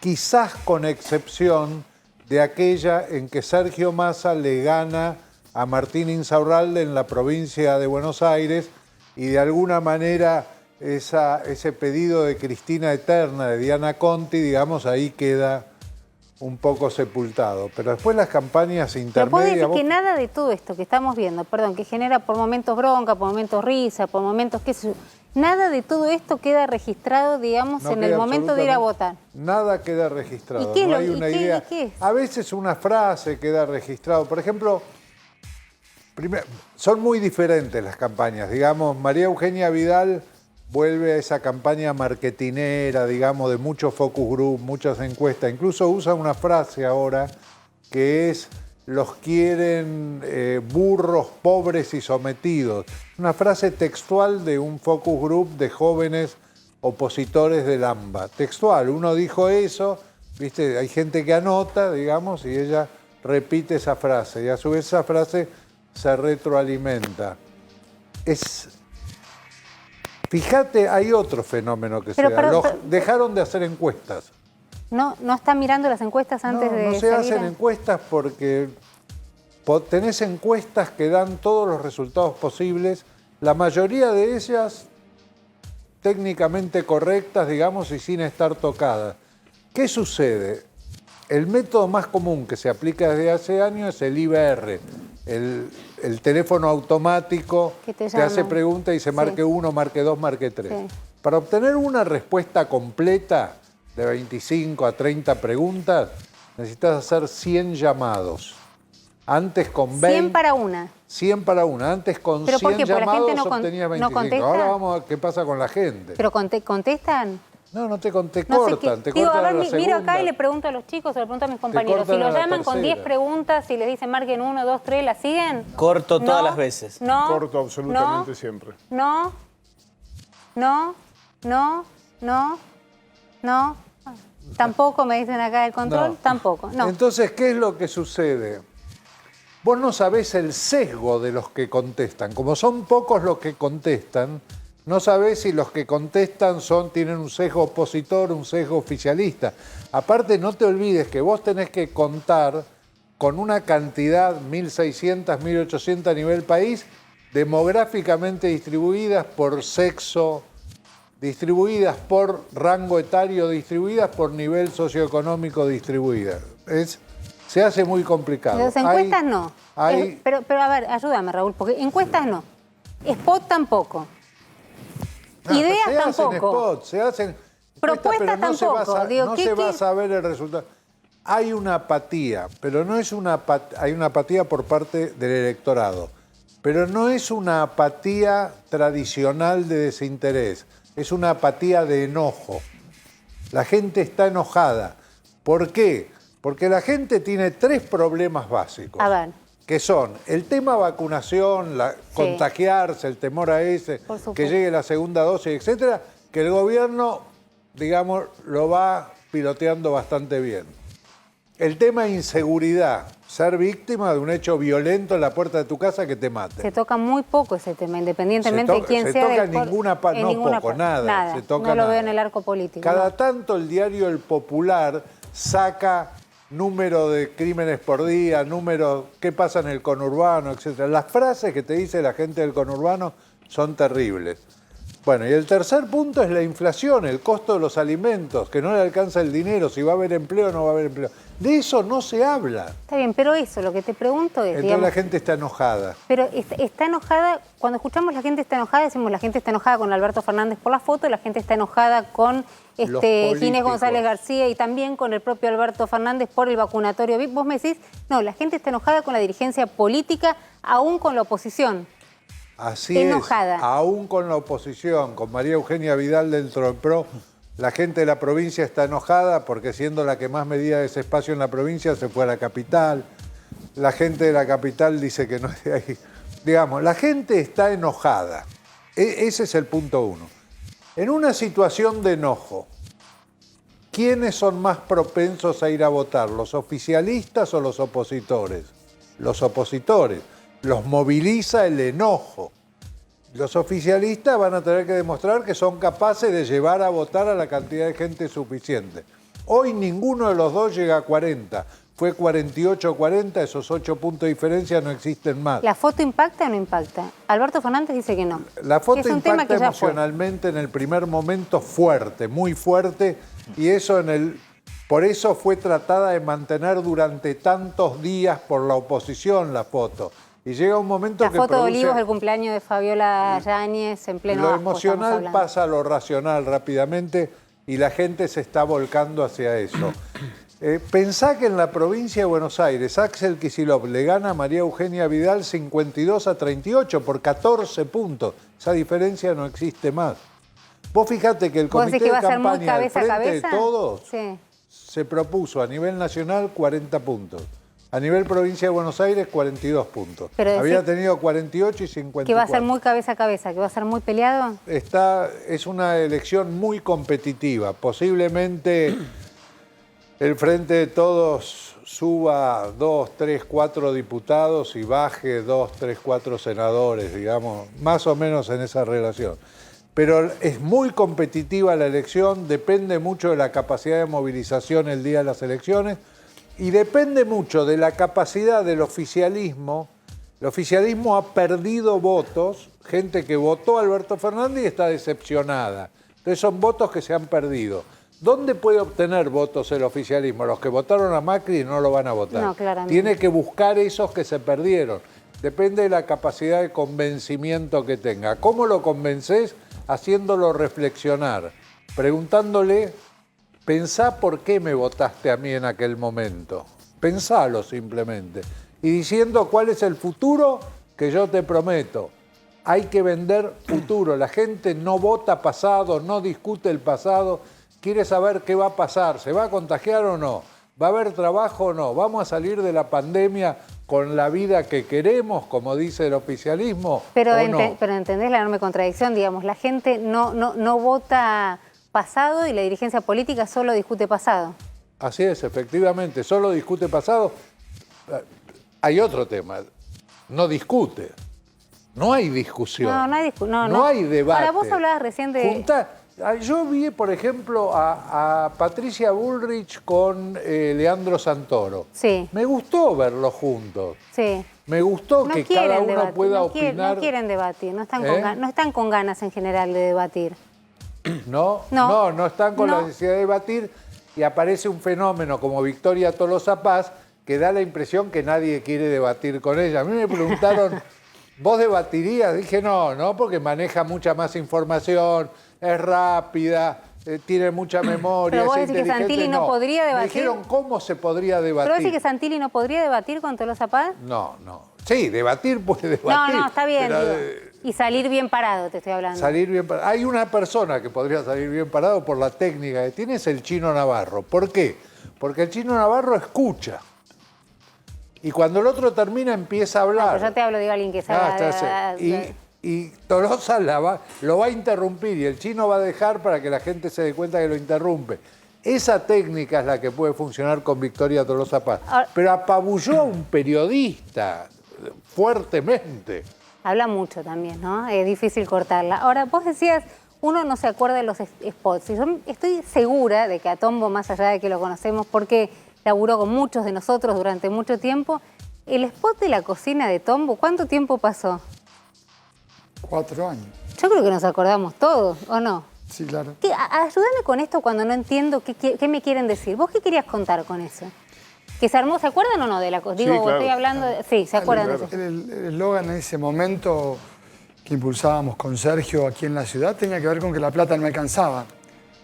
Quizás con excepción de aquella en que Sergio Massa le gana a Martín Insaurralde en la provincia de Buenos Aires y de alguna manera ese pedido de Cristina Eterna, de Diana Conti, digamos, ahí queda un poco sepultado. Pero después las campañas intermedias... Pero puedo decir que nada de todo esto que estamos viendo, perdón, que genera por momentos bronca, por momentos risa, por momentos qué sé yo, nada de todo esto queda registrado, digamos, en el momento de ir a votar. Nada queda registrado. ¿Y qué no hay una idea. ¿Qué es? A veces una frase queda registrado. Por ejemplo, son muy diferentes las campañas. Digamos, María Eugenia Vidal vuelve a esa campaña marketinera, digamos, de muchos focus group, muchas encuestas. Incluso usa una frase ahora que es: los quieren burros, pobres y sometidos. Una frase textual de un focus group de jóvenes opositores del AMBA. Textual, uno dijo eso, ¿viste? Hay gente que anota, digamos, y ella repite esa frase. Y a su vez esa frase se retroalimenta. Fíjate, hay otro fenómeno que se da. Dejaron de hacer encuestas. No están mirando las encuestas antes de... No se hacen encuestas porque tenés encuestas que dan todos los resultados posibles, la mayoría de ellas técnicamente correctas, digamos, y sin estar tocadas. ¿Qué sucede? El método más común que se aplica desde hace años es el IBR, el teléfono automático que te hace preguntas y se marque 1, marque 2, marque 3. Sí. Para obtener una respuesta completa de 25 a 30 preguntas, necesitas hacer 100 llamados. Antes con 20... 100 para una. 100 para una. Antes con 100 llamados obtenías 25. Ahora vamos a ver qué pasa con la gente. ¿Pero contestan? No te cortan. Te cortan a la segunda. Miro acá y le pregunto a los chicos, le pregunto a mis compañeros. Si los llaman con 10 preguntas y les dicen marquen 1, 2, 3, ¿la siguen? Corto todas las veces. No. Corto absolutamente siempre. No. Tampoco me dicen acá el control. Tampoco. No. Entonces, ¿qué es lo que sucede? Vos no sabés el sesgo de los que contestan. Como son pocos los que contestan, no sabés si los que contestan tienen un sesgo opositor, un sesgo oficialista. Aparte, no te olvides que vos tenés que contar con una cantidad, 1.600, 1.800 a nivel país, demográficamente distribuidas por sexo, distribuidas por rango etario, distribuidas por nivel socioeconómico, distribuidas. Se hace muy complicado. Las encuestas no. Pero a ver, ayúdame, Raúl, porque encuestas no. Spot tampoco. Ideas tampoco. Se hacen propuestas tampoco. No se va a saber el resultado. Hay una apatía, pero no es hay una apatía por parte del electorado. Pero no es una apatía tradicional de desinterés. Es una apatía de enojo. La gente está enojada. ¿Por qué? Porque la gente tiene 3 problemas básicos. A ver. Que son el tema vacunación, contagiarse, el temor a que llegue la segunda dosis, etcétera, que el gobierno digamos, lo va piloteando bastante bien. El tema de inseguridad, ser víctima de un hecho violento en la puerta de tu casa que te mate. Se toca muy poco ese tema, independientemente de quién sea. Se toca nada. Se toca no lo nada. veo en el arco político. Cada tanto el diario El Popular saca número de crímenes por día, número qué pasa en el conurbano, etc. Las frases que te dice la gente del conurbano son terribles. Bueno, y el tercer punto es la inflación, el costo de los alimentos, que no le alcanza el dinero, si va a haber empleo o no va a haber empleo. De eso no se habla. Está bien, pero eso, lo que te pregunto es, Entonces digamos, la gente está enojada. pero está enojada, cuando escuchamos la gente está enojada, decimos la gente está enojada con Alberto Fernández por la foto, la gente está enojada con Ginés González García y también con el propio Alberto Fernández por el vacunatorio VIP. Vos me decís, no, la gente está enojada con la dirigencia política, aún con la oposición. Así enojada. es, aún con la oposición, con María Eugenia Vidal dentro del PRO, la gente de la provincia está enojada porque siendo la que más medía ese espacio en la provincia se fue a la capital. La gente de la capital dice que no es de ahí. Digamos, la gente está enojada. Ese es el punto uno. En una situación de enojo, ¿quiénes son más propensos a ir a votar? ¿Los oficialistas o los opositores? Los opositores. Los moviliza el enojo. Los oficialistas van a tener que demostrar que son capaces de llevar a votar a la cantidad de gente suficiente. Hoy ninguno de los dos llega a 40. Fue 48-40, esos 8 puntos de diferencia no existen más. ¿La foto impacta o no impacta? Alberto Fernández dice que no. La foto es un tema impacta que ya emocionalmente en el primer momento fuerte, muy fuerte, y eso por eso fue tratada de mantener durante tantos días por la oposición la foto. Y llega un momento la que foto de produce... Olivos del cumpleaños de Fabiola Yáñez en pleno Lo asco, emocional pasa a lo racional rápidamente y la gente se está volcando hacia eso. Pensá que en la provincia de Buenos Aires, Axel Kicillof le gana a María Eugenia Vidal 52-38 por 14 puntos. Esa diferencia no existe más. Vos fijate que el comité de campaña del Frente de Todos se propuso a nivel nacional 40 puntos. A nivel provincia de Buenos Aires, 42 puntos. Había tenido 48 y 54. Que va a ser muy cabeza a cabeza, que va a ser muy peleado. Es una elección muy competitiva. Posiblemente el Frente de Todos suba 2, 3, 4 diputados y baje 2, 3, 4 senadores, digamos, más o menos en esa relación. Pero es muy competitiva la elección, depende mucho de la capacidad de movilización el día de las elecciones. Y depende mucho de la capacidad del oficialismo. El oficialismo ha perdido votos, gente que votó a Alberto Fernández y está decepcionada. Entonces son votos que se han perdido. ¿Dónde puede obtener votos el oficialismo? Los que votaron a Macri no lo van a votar. No, claramente. Tiene que buscar esos que se perdieron. Depende de la capacidad de convencimiento que tenga. ¿Cómo lo convences? Haciéndolo reflexionar, preguntándole... Pensá por qué me votaste a mí en aquel momento. Pensalo simplemente. Y diciendo cuál es el futuro que yo te prometo. Hay que vender futuro. La gente no vota pasado, no discute el pasado. Quiere saber qué va a pasar. ¿Se va a contagiar o no? ¿Va a haber trabajo o no? ¿Vamos a salir de la pandemia con la vida que queremos, como dice el oficialismo? Pero, ¿o no? pero entendés la enorme contradicción, digamos. La gente no vota... pasado y la dirigencia política solo discute pasado. Así es, efectivamente, solo discute pasado. Hay otro tema, no discute, no hay discusión, no hay debate. Ahora, vos hablabas recién de... Yo vi, por ejemplo, a Patricia Bullrich con Leandro Santoro. Sí. Me gustó verlos juntos. Sí. Me gustó que cada uno pueda opinar. No quieren debatir, no están con ganas en general de debatir. No están con la necesidad de debatir y aparece un fenómeno como Victoria Tolosa Paz que da la impresión que nadie quiere debatir con ella. A mí me preguntaron, ¿vos debatirías? Dije no, porque maneja mucha más información, es rápida, tiene mucha memoria. Pero vos es decís que Santilli no podría debatir. Me dijeron cómo se podría debatir. ¿Pero vos decís que Santilli no podría debatir con Tolosa Paz? No. Sí, debatir puede debatir. No, está bien. Pero, y salir bien parado, te estoy hablando. Salir bien parado. Hay una persona que podría salir bien parado por la técnica que tiene, es el Chino Navarro. ¿Por qué? Porque el Chino Navarro escucha. Y cuando el otro termina, empieza a hablar. Pero yo te hablo de alguien que sabe... y Tolosa lo va a interrumpir y el chino va a dejar para que la gente se dé cuenta que lo interrumpe. Esa técnica es la que puede funcionar con Victoria Tolosa Paz. Pero apabulló a un periodista fuertemente. Habla mucho también, ¿no? Es difícil cortarla. Ahora, vos decías, uno no se acuerda de los spots. Y yo estoy segura de que a Tombo, más allá de que lo conocemos porque laburó con muchos de nosotros durante mucho tiempo, el spot de la cocina de Tombo, ¿cuánto tiempo pasó? 4 años. Yo creo que nos acordamos todos, ¿o no? Sí, claro. Ayúdame con esto cuando no entiendo qué me quieren decir. ¿Vos qué querías contar con eso? ¿Que se armó, se acuerdan o no de la cosa? Digo, claro. Estoy hablando de... Sí, ¿se acuerdan de eso? El eslogan en ese momento que impulsábamos con Sergio aquí en la ciudad tenía que ver con que la plata no alcanzaba,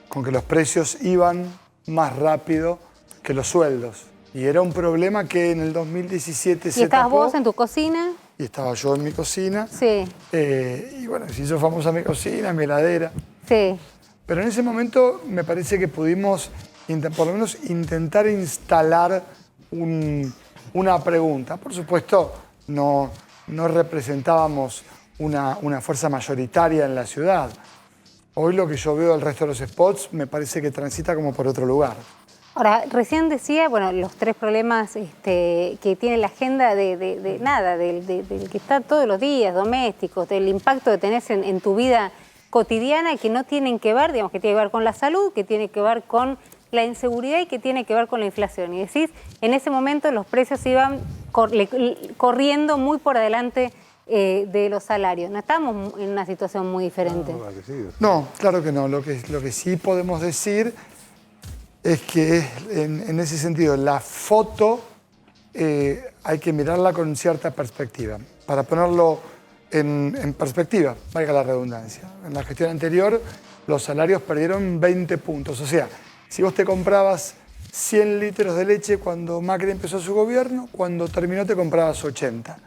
con que los precios iban más rápido que los sueldos. Y era un problema que en el 2017 se tapó. ¿Y estabas vos en tu cocina? Y estaba yo en mi cocina. Sí. Y bueno, se hizo famosa mi cocina, mi heladera. Sí. Pero en ese momento me parece que pudimos por lo menos intentar instalar una pregunta. Por supuesto, no representábamos una fuerza mayoritaria en la ciudad. Hoy lo que yo veo del resto de los spots me parece que transita como por otro lugar. Ahora, recién decía, bueno, los 3 problemas que tiene la agenda del que está todos los días, domésticos, del impacto que tenés en tu vida cotidiana, que no tienen que ver, digamos, que tiene que ver con la salud, que tiene que ver con la inseguridad y que tiene que ver con la inflación. Y decís, en ese momento los precios iban corriendo muy por delante de los salarios. No estamos en una situación muy diferente. No, claro que no. Lo que sí podemos decir es que en ese sentido la foto hay que mirarla con cierta perspectiva. Para ponerlo en perspectiva, valga la redundancia. En la gestión anterior los salarios perdieron 20 puntos. O sea, si vos te comprabas 100 litros de leche cuando Macri empezó su gobierno, cuando terminó te comprabas 80.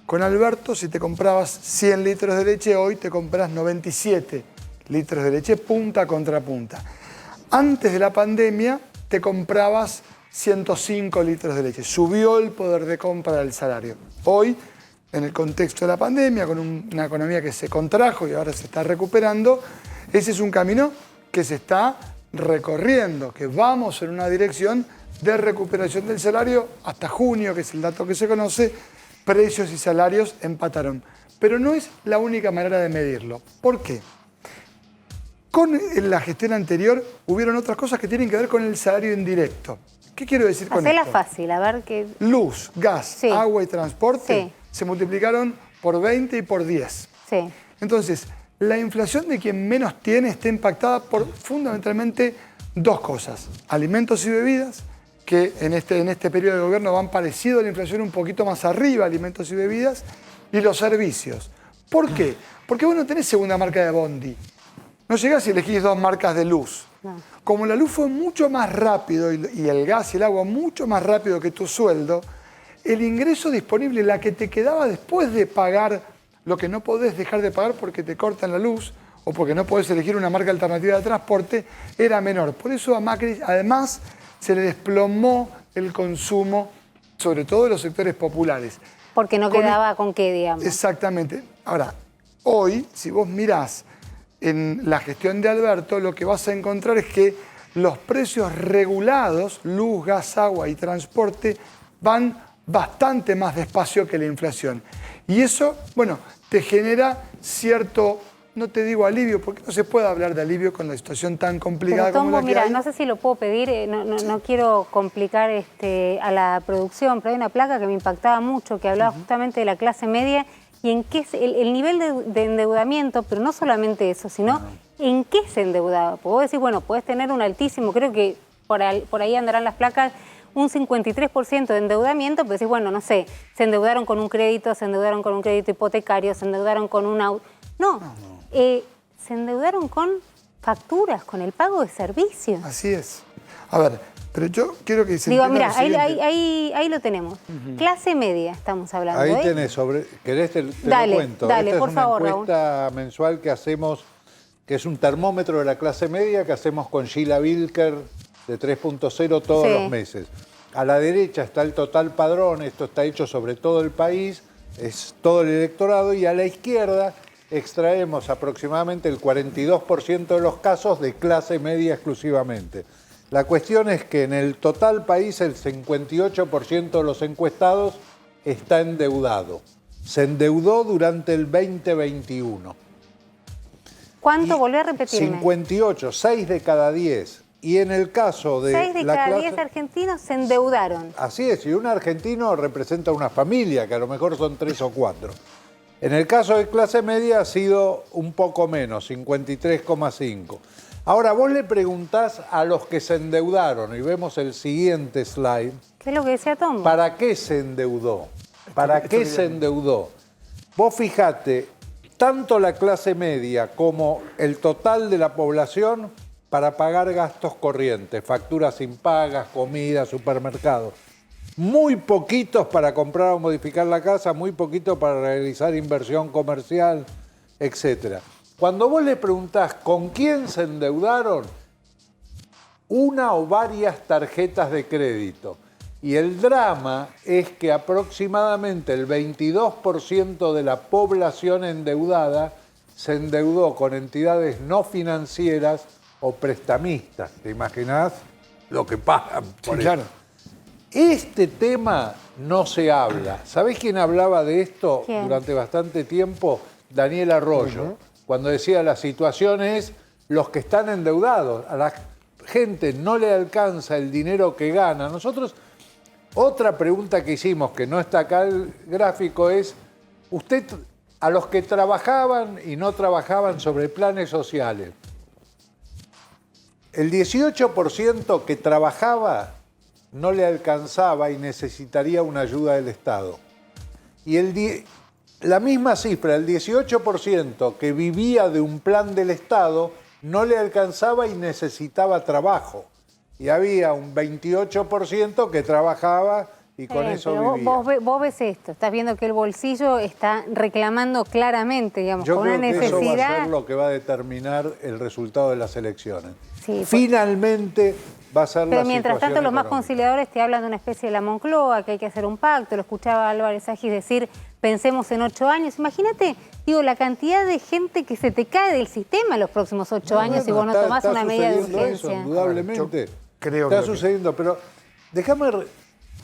Con Alberto, si te comprabas 100 litros de leche, hoy te compras 97 litros de leche, punta contra punta. Antes de la pandemia te comprabas 105 litros de leche. Subió el poder de compra del salario. Hoy, en el contexto de la pandemia, con una economía que se contrajo y ahora se está recuperando, ese es un camino que se está recorriendo, que vamos en una dirección de recuperación del salario. Hasta junio, que es el dato que se conoce, precios y salarios empataron. Pero no es la única manera de medirlo. ¿Por qué? Con la gestión anterior hubieron otras cosas que tienen que ver con el salario indirecto. ¿Qué quiero decir con esto? Hacela fácil, a ver qué... Luz, gas, agua y transporte se multiplicaron por 20 y por 10. Sí. Entonces, la inflación de quien menos tiene está impactada por fundamentalmente 2 cosas. Alimentos y bebidas, que en este periodo de gobierno van parecido a la inflación un poquito más arriba, alimentos y bebidas, y los servicios. ¿Por qué? Porque vos no tenés segunda marca de bondi. No llegás y elegís 2 marcas de luz. No. Como la luz fue mucho más rápido y el gas y el agua mucho más rápido que tu sueldo, el ingreso disponible, la que te quedaba después de pagar lo que no podés dejar de pagar porque te cortan la luz o porque no podés elegir una marca alternativa de transporte, era menor. Por eso a Macri, además, se le desplomó el consumo, sobre todo de los sectores populares. Porque no quedaba con qué, digamos. Exactamente. Ahora, hoy, si vos mirás en la gestión de Alberto, lo que vas a encontrar es que los precios regulados, luz, gas, agua y transporte, van bastante más despacio que la inflación. Y eso, bueno, te genera cierto, no te digo alivio, porque no se puede hablar de alivio con la situación tan complicada como la que mira, hay. no sé si lo puedo pedir, no quiero complicar a la producción, pero hay una placa que me impactaba mucho, que hablaba justamente de la clase media y en qué el nivel de endeudamiento, pero no solamente eso, sino en qué se endeudaba. Puedo decir, bueno, puedes tener un altísimo, creo que por ahí andarán las placas, un 53% de endeudamiento, pero decís, bueno, no sé, se endeudaron con un crédito, se endeudaron con un crédito hipotecario, se endeudaron con un auto. No, se endeudaron con facturas, con el pago de servicios. Así es. A ver, pero yo quiero que se digo, entienda mira, lo ahí lo tenemos. Clase media estamos hablando. Ahí tenés, ¿querés te lo cuento? Dale, Esta por favor, es una encuesta mensual que hacemos, que es un termómetro de la clase media que hacemos con Sheila Wilker de 3.0 todos los meses. A la derecha está el total padrón, esto está hecho sobre todo el país, es todo el electorado, y a la izquierda extraemos aproximadamente el 42% de los casos de clase media exclusivamente. La cuestión es que en el total país el 58% de los encuestados está endeudado. Se endeudó durante el 2021. ¿Cuánto? Volví a repetirme. 58, 6 de cada 10. Y en el caso de 6 de la cada clase... 10 argentinos se endeudaron. Así es, y un argentino representa una familia, que a lo mejor son 3 o 4. En el caso de clase media ha sido un poco menos, 53,5. Ahora, vos le preguntás a los que se endeudaron, y vemos el siguiente slide. ¿Qué es lo que decía Tom? ¿Para qué se endeudó? ¿Para qué se endeudó? Vos fijate, tanto la clase media como el total de la población para pagar gastos corrientes, facturas impagas, comida, supermercados. Muy poquitos para comprar o modificar la casa, muy poquitos para realizar inversión comercial, etc. Cuando vos le preguntás con quién se endeudaron, una o varias tarjetas de crédito. Y el drama es que aproximadamente el 22% de la población endeudada se endeudó con entidades no financieras o prestamistas. ¿Te imaginás lo que pagan por eso? Claro. Este tema no se habla. ¿Sabés quién hablaba de esto durante bastante tiempo? Daniel Arroyo. Cuando decía la situación es los que están endeudados. A la gente no le alcanza el dinero que gana. Nosotros, otra pregunta que hicimos, que no está acá el gráfico, es usted, a los que trabajaban y no trabajaban sobre planes sociales, el 18% que trabajaba no le alcanzaba y necesitaría una ayuda del Estado. Y la misma cifra, el 18% que vivía de un plan del Estado, no le alcanzaba y necesitaba trabajo. Y había un 28% que trabajaba y con eso vivía. Vos ves esto, estás viendo que el bolsillo está reclamando claramente, digamos, Yo con una creo que necesidad. eso va a ser lo que va a determinar el resultado de las elecciones. Sí, finalmente va a ser la Pero mientras tanto los más económica. conciliadores te hablan de una especie de la Moncloa, que hay que hacer un pacto. Lo escuchaba Álvarez Agis decir, pensemos en 8 años. Imagínate, digo, la cantidad de gente que se te cae del sistema en los próximos 8 años si vos no tomás una medida de urgencia. Eso, indudablemente. Creo está que sucediendo, pero déjame...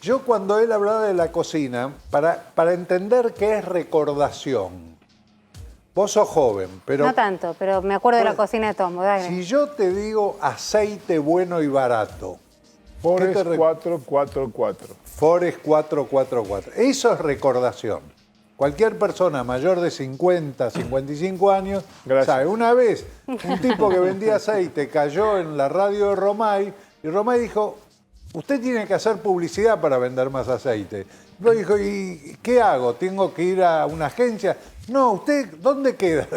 Yo cuando él hablaba de la cocina, para entender qué es recordación, vos sos joven, pero... No tanto, pero me acuerdo de la cocina de Tombo, dale. Si yo te digo aceite bueno y barato... Forest 444. Forest 444. Eso es recordación. Cualquier persona mayor de 50, 55 años, sabe. Una vez un tipo que vendía aceite cayó en la radio de Romay y Romay dijo... Usted tiene que hacer publicidad para vender más aceite. Luego dijo, ¿y qué hago? ¿Tengo que ir a una agencia? No, ¿usted dónde queda?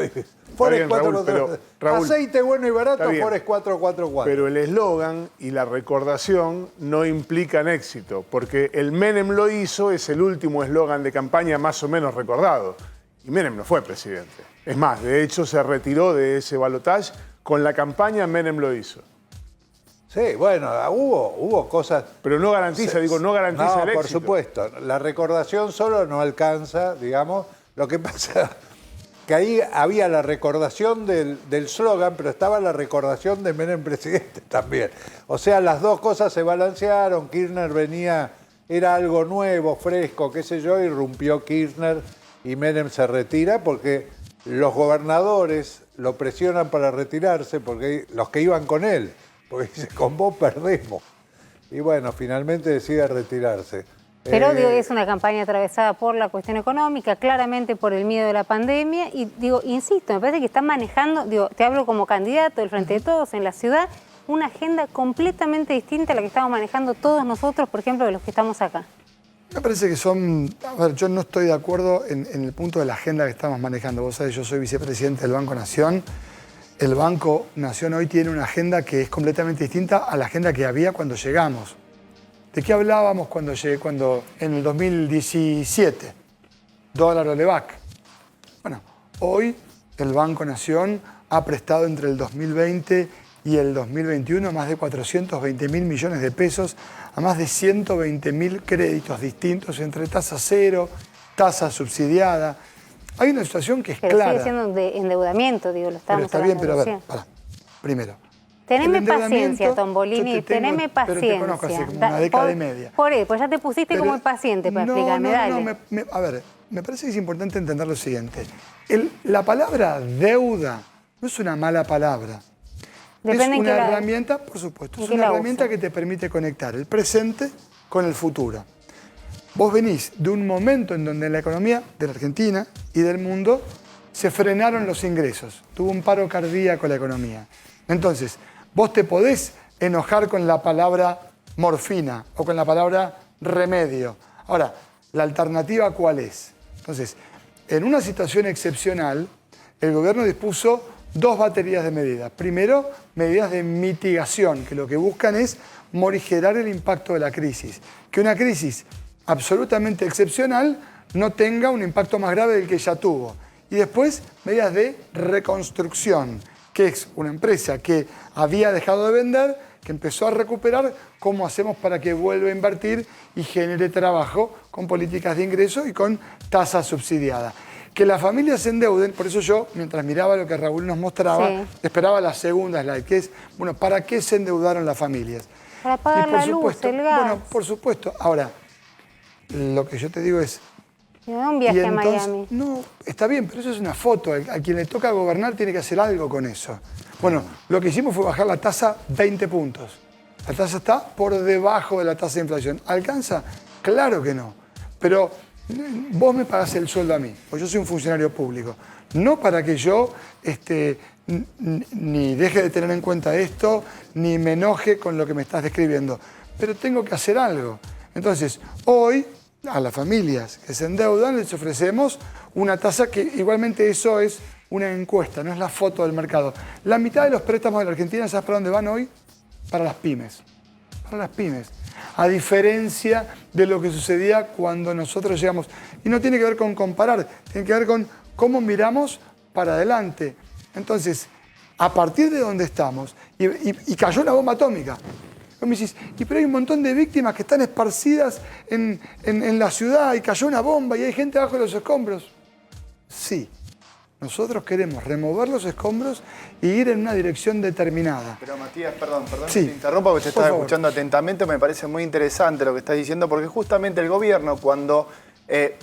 Forest 444. Aceite bueno y barato, Forest 444. Pero el eslogan y la recordación no implican éxito, porque el Menem lo hizo, es el último eslogan de campaña más o menos recordado. Y Menem no fue presidente. Es más, de hecho se retiró de ese balotaje. Con la campaña Menem lo hizo. Sí, bueno, hubo cosas... Pero no garantiza, no garantiza el éxito. Por supuesto. La recordación solo no alcanza, digamos. Lo que pasa que ahí había la recordación del slogan, pero estaba la recordación de Menem presidente también. O sea, las dos cosas se balancearon. Kirchner venía, era algo nuevo, fresco, qué sé yo, irrumpió Kirchner y Menem se retira porque los gobernadores lo presionan para retirarse, porque los que iban con él... Porque dice, con vos perdemos. Y bueno, finalmente decide retirarse. Pero digo, es una campaña atravesada por la cuestión económica, claramente por el miedo de la pandemia. Y digo, insisto, me parece que están manejando, digo, te hablo como candidato del Frente de Todos en la ciudad, una agenda completamente distinta a la que estamos manejando todos nosotros, por ejemplo, de los que estamos acá. Me parece que son... A ver, yo no estoy de acuerdo en el punto de la agenda que estamos manejando. Vos sabés, yo soy vicepresidente del Banco Nación. El Banco Nación hoy tiene una agenda que es completamente distinta a la agenda que había cuando llegamos. ¿De qué hablábamos cuando llegué? Cuando en el 2017, dólar o LEVAC. Bueno, hoy el Banco Nación ha prestado entre el 2020 y el 2021 más de 420.000 millones de pesos a más de 120.000 créditos distintos entre tasa cero, tasa subsidiada. Hay una situación que es pero clara. sigue siendo de endeudamiento, digo, lo estamos Pero está bien, pero a ver, recién. pará. Primero. Teneme el endeudamiento, paciencia, Tombolini, yo te tengo- teneme paciencia. Pero te conozco hace como una década y media. Por eso, pues ya te pusiste como impaciente para explicarme, dale. A ver, me parece que es importante entender lo siguiente. La palabra deuda no es una mala palabra. Depende es en qué una la- herramienta, por supuesto, en es qué una la herramienta usa. que te permite conectar el presente con el futuro. Vos venís de un momento en donde la economía de la Argentina y del mundo se frenaron los ingresos. Tuvo un paro cardíaco la economía. Entonces, vos te podés enojar con la palabra morfina o con la palabra remedio. Ahora, ¿la alternativa cuál es? Entonces, en una situación excepcional, el gobierno dispuso 2 baterías de medidas. Primero, medidas de mitigación, que lo que buscan es morigerar el impacto de la crisis. Que una crisis absolutamente excepcional no tenga un impacto más grave del que ya tuvo. Y después, medidas de reconstrucción, que es una empresa que había dejado de vender, que empezó a recuperar, cómo hacemos para que vuelva a invertir y genere trabajo con políticas de ingreso y con tasa subsidiada. Que las familias se endeuden, por eso yo, mientras miraba lo que Raúl nos mostraba, Sí. esperaba la segunda slide, que es, bueno, ¿para qué se endeudaron las familias? Para pagar Y por la luz, supuesto, el gas. bueno, por supuesto. Ahora, lo que yo te digo es... Un viaje y a entonces- Miami. No, está bien, pero eso es una foto. A quien le toca gobernar tiene que hacer algo con eso. Bueno, lo que hicimos fue bajar la tasa 20 puntos. La tasa está por debajo de la tasa de inflación. ¿Alcanza? Claro que no. Pero vos me pagás el sueldo a mí, porque yo soy un funcionario público. No para que yo ni deje de tener en cuenta esto, ni me enoje con lo que me estás describiendo. Pero tengo que hacer algo. Entonces, hoy, a las familias que se endeudan les ofrecemos una tasa que igualmente eso es una encuesta, no es la foto del mercado. La mitad de los préstamos de la Argentina, ¿sabes para dónde van hoy? Para las pymes. Para las pymes. A diferencia de lo que sucedía cuando nosotros llegamos. Y no tiene que ver con comparar, tiene que ver con cómo miramos para adelante. Entonces, a partir de donde estamos, y cayó la bomba atómica. Vos me decís, pero hay un montón de víctimas que están esparcidas en la ciudad y cayó una bomba y hay gente abajo de los escombros. Sí, nosotros queremos remover los escombros y ir en una dirección determinada. Pero Matías, perdón Sí. que te interrumpa porque te Por estaba favor. escuchando atentamente, me parece muy interesante lo que estás diciendo, porque justamente el gobierno, cuando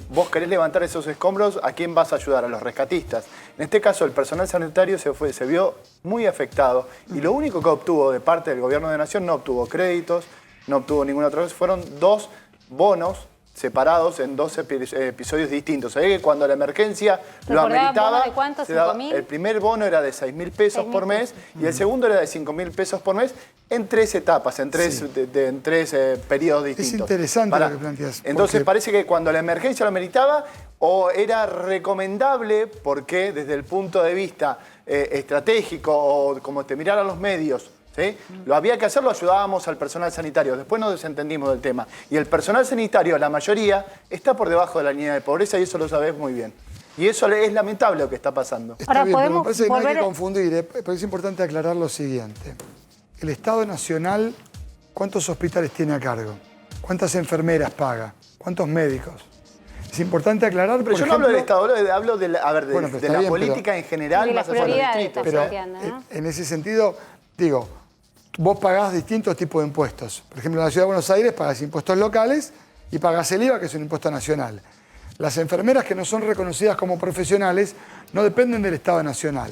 vos querés levantar esos escombros, ¿a quién vas a ayudar? A los rescatistas. En este caso, el personal sanitario se vio muy afectado y lo único que obtuvo de parte del gobierno de Nación, no obtuvo créditos, no obtuvo ninguna otra cosa, fueron 2 bonos separados en 2 episodios distintos. O sea, que cuando la emergencia lo ¿Recordaba ameritaba, bono de cuánto? se daba- ¿5.000? el primer bono era de 6.000 pesos por mes y el segundo era de 5.000 pesos por mes en 3 etapas, en 3 periodos distintos. Es interesante Pará. lo que planteas. Entonces porque- parece que cuando la emergencia lo ameritaba, o era recomendable, porque desde el punto de vista estratégico o como te miraran los medios, ¿sí? Lo había que hacer, lo ayudábamos al personal sanitario. Después nos desentendimos del tema. Y el personal sanitario, la mayoría, está por debajo de la línea de pobreza y eso lo sabés muy bien. Y eso es lamentable lo que está pasando. Está bien, pero me parece que no hay que confundir, porque es importante aclarar lo siguiente. El Estado Nacional, ¿cuántos hospitales tiene a cargo? ¿Cuántas enfermeras paga? ¿Cuántos médicos? Es importante aclarar, Pero por yo ejemplo, no hablo del Estado, hablo de la, Bueno, pero de está la bien, política en general, De más las allá de los prioridades distritos. está pero planteando, ¿no? en ese sentido, digo, vos pagás distintos tipos de impuestos. Por ejemplo, en la Ciudad de Buenos Aires pagás impuestos locales y pagás el IVA, que es un impuesto nacional. Las enfermeras que no son reconocidas como profesionales no dependen del Estado Nacional.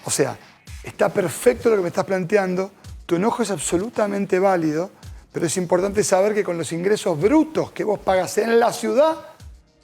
O sea, está perfecto lo que me estás planteando, tu enojo es absolutamente válido, pero es importante saber que con los ingresos brutos que vos pagas en la ciudad,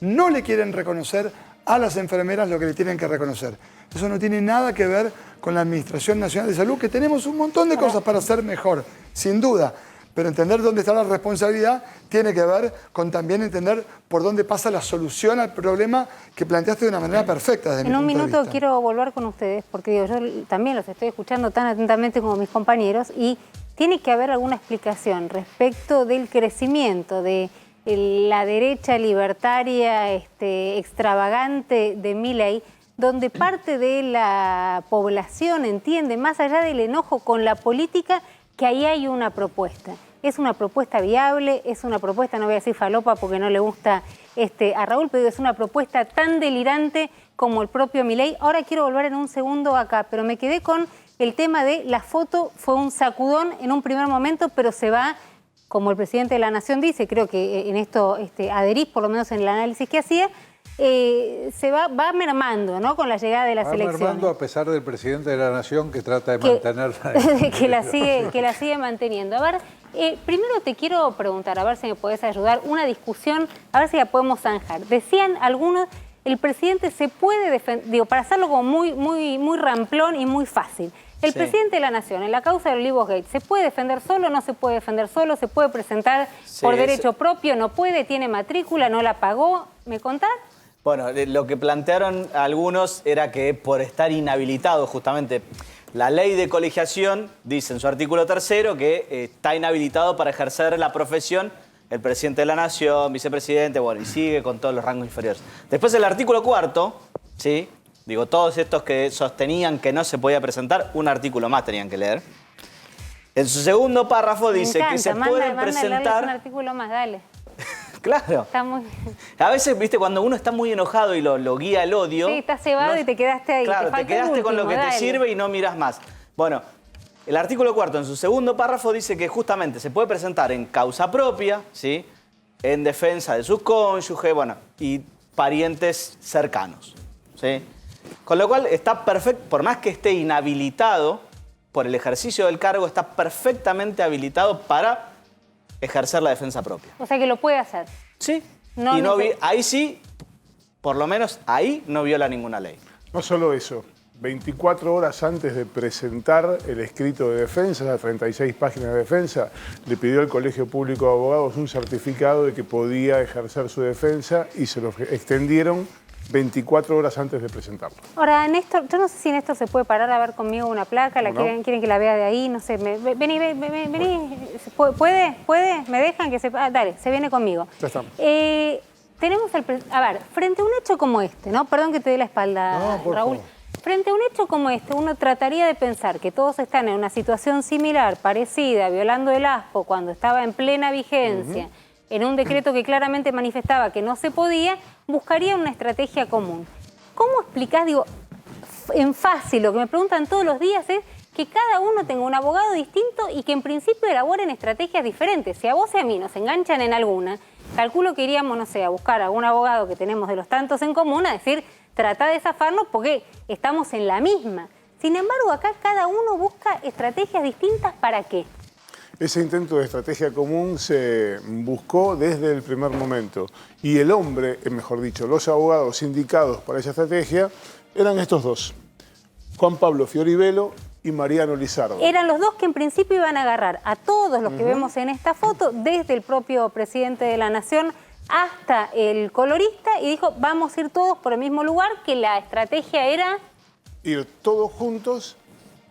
no le quieren reconocer a las enfermeras lo que le tienen que reconocer. Eso no tiene nada que ver con la Administración Nacional de Salud, que tenemos un montón de cosas para hacer mejor, sin duda. Pero entender dónde está la responsabilidad tiene que ver con también entender por dónde pasa la solución al problema que planteaste de una manera perfecta desde mi En un punto de minuto vista. quiero volver con ustedes, porque digo, yo también los estoy escuchando tan atentamente como mis compañeros, y tiene que haber alguna explicación respecto del crecimiento de la derecha libertaria extravagante de Milei, donde parte de la población entiende, más allá del enojo con la política, que ahí hay una propuesta. ¿Es una propuesta viable? ¿Es una propuesta, no voy a decir falopa porque no le gusta a Raúl, pero es una propuesta tan delirante como el propio Milei? Ahora quiero volver en un segundo acá, pero me quedé con el tema de la foto. Fue un sacudón en un primer momento, pero se va, como el presidente de la Nación dice, creo que en esto adherís, por lo menos en el análisis que hacía, se va mermando, ¿no? Con la llegada de las elecciones. Va mermando a pesar del presidente de la Nación que trata de mantenerla. que la sigue manteniendo. A ver, primero te quiero preguntar, a ver si me podés ayudar, una discusión, a ver si la podemos zanjar. Decían algunos, el presidente se puede defender, digo, para hacerlo como muy ramplón y muy fácil. El presidente de la Nación, en la causa del Olivos-Gate, ¿se puede defender solo? ¿No se puede defender solo? ¿Se puede presentar por derecho propio? ¿No puede? ¿Tiene matrícula? ¿No la pagó? ¿Me contás? Bueno, lo que plantearon algunos era que por estar inhabilitado, justamente, la ley de colegiación dice en su artículo 3º que está inhabilitado para ejercer la profesión el presidente de la Nación, vicepresidente, bueno, y sigue con todos los rangos inferiores. Después el artículo 4, ¿sí? Digo, todos estos que sostenían que no se podía presentar, un artículo más tenían que leer. En su segundo párrafo dice que se pueden presentar... un artículo más, dale. Claro. Está muy... A veces, viste, cuando uno está muy enojado y lo guía el odio... Sí, estás cebado y te quedaste ahí. Claro, te quedaste con lo que te sirve y no miras más. Bueno, el artículo 4, en su segundo párrafo, dice que justamente se puede presentar en causa propia, ¿sí? En defensa de su cónyuge, bueno, y parientes cercanos, ¿sí? Con lo cual está perfecto, por más que esté inhabilitado por el ejercicio del cargo, está perfectamente habilitado para ejercer la defensa propia. O sea que lo puede hacer. Sí. Ahí sí, por lo menos ahí no viola ninguna ley. No solo eso, 24 horas antes de presentar el escrito de defensa, las 36 páginas de defensa, le pidió al Colegio Público de Abogados un certificado de que podía ejercer su defensa y se lo extendieron 24 horas antes de presentarlo. Ahora, Néstor, yo no sé si Néstor se puede parar a ver conmigo una placa, quieren que la vea de ahí, no sé, vení, ¿puede? ¿Me dejan que se... dale, se viene conmigo. Ya estamos. Tenemos a ver, frente a un hecho como este, ¿no? Perdón que te dé la espalda, Raúl. Frente a un hecho como este, uno trataría de pensar que todos están en una situación similar, parecida, violando el ASPO cuando estaba en plena vigencia, en un decreto que claramente manifestaba que no se podía, buscaría una estrategia común. ¿Cómo explicás, digo, en fácil, lo que me preguntan todos los días es que cada uno tenga un abogado distinto y que en principio elaboren estrategias diferentes? Si a vos y a mí nos enganchan en alguna, calculo que iríamos, no sé, a buscar a algún abogado que tenemos de los tantos en común, a decir, trata de zafarnos porque estamos en la misma. Sin embargo, acá cada uno busca estrategias distintas, ¿para qué? Ese intento de estrategia común se buscó desde el primer momento. Y el hombre, mejor dicho, los abogados indicados para esa estrategia eran estos dos, Juan Pablo Fioribelo y Mariano Lizardo. Eran los dos que en principio iban a agarrar a todos los que vemos en esta foto, desde el propio presidente de la Nación hasta el colorista, y dijo, vamos a ir todos por el mismo lugar, que la estrategia era... ir todos juntos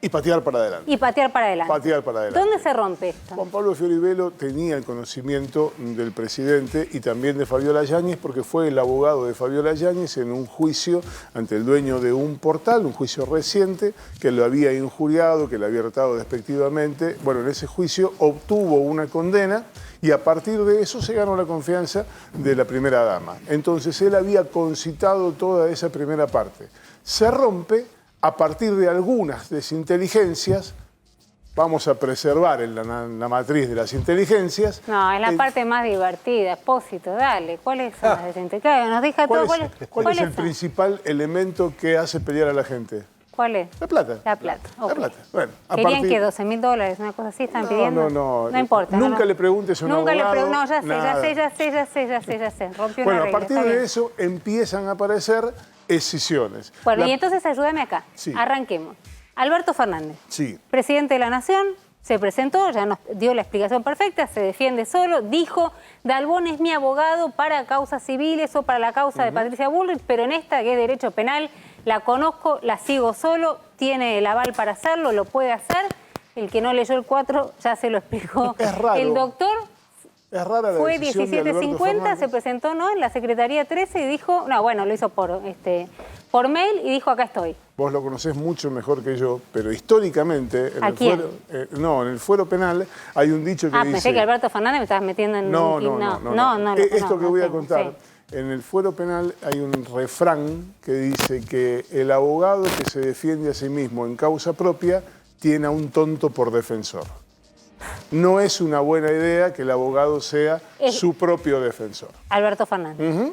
y patear para adelante. Y patear para adelante. Patear para adelante. ¿Dónde se rompe esto? Juan Pablo Fioribelo tenía el conocimiento del presidente y también de Fabiola Yáñez, porque fue el abogado de Fabiola Yáñez en un juicio ante el dueño de un portal, un juicio reciente, que lo había injuriado, que lo había tratado despectivamente. Bueno, en ese juicio obtuvo una condena y a partir de eso se ganó la confianza de la primera dama. Entonces él había concitado toda esa primera parte. Se rompe a partir de algunas desinteligencias. Vamos a preservar en la matriz de las inteligencias. No, es la parte más divertida. Expósito, dale. ¿Cuáles son las desinteligencias? Nos deja todo. ¿Cuál es el principal elemento que hace pelear a la gente? ¿Cuál es? La plata. La plata. Okay. La plata. Bueno, ¿querían que $12.000, una cosa así, están pidiendo? No importa. Nunca le preguntes a un abogado. Nunca le preguntes. No, ya sé. Rompió una regla. Bueno, a partir de eso empiezan a aparecer escisiones. Bueno, y entonces ayúdame acá. Sí. Arranquemos. Alberto Fernández, sí, presidente de la Nación, se presentó, ya nos dio la explicación perfecta, se defiende solo, dijo, Dalbón es mi abogado para causas civiles o para la causa de Patricia Bullrich, pero en esta, que es derecho penal, la conozco, la sigo solo, tiene el aval para hacerlo, lo puede hacer. El que no leyó el 4 ya se lo explicó. Es raro. El doctor Es rara la Fue decisión de Alberto 17:50, Fernández. se presentó, ¿no?, en la Secretaría 13 y dijo, no, bueno, lo hizo por mail y dijo, acá estoy. Vos lo conocés mucho mejor que yo, pero históricamente en ¿A el quién? fuero, en el fuero penal hay un dicho que dice... Pensé que Alberto Fernández me estabas metiendo en... No. Esto que voy a tengo, contar, sí. en el fuero penal hay un refrán que dice que el abogado que se defiende a sí mismo en causa propia tiene a un tonto por defensor. No es una buena idea que el abogado sea su propio defensor. Alberto Fernández.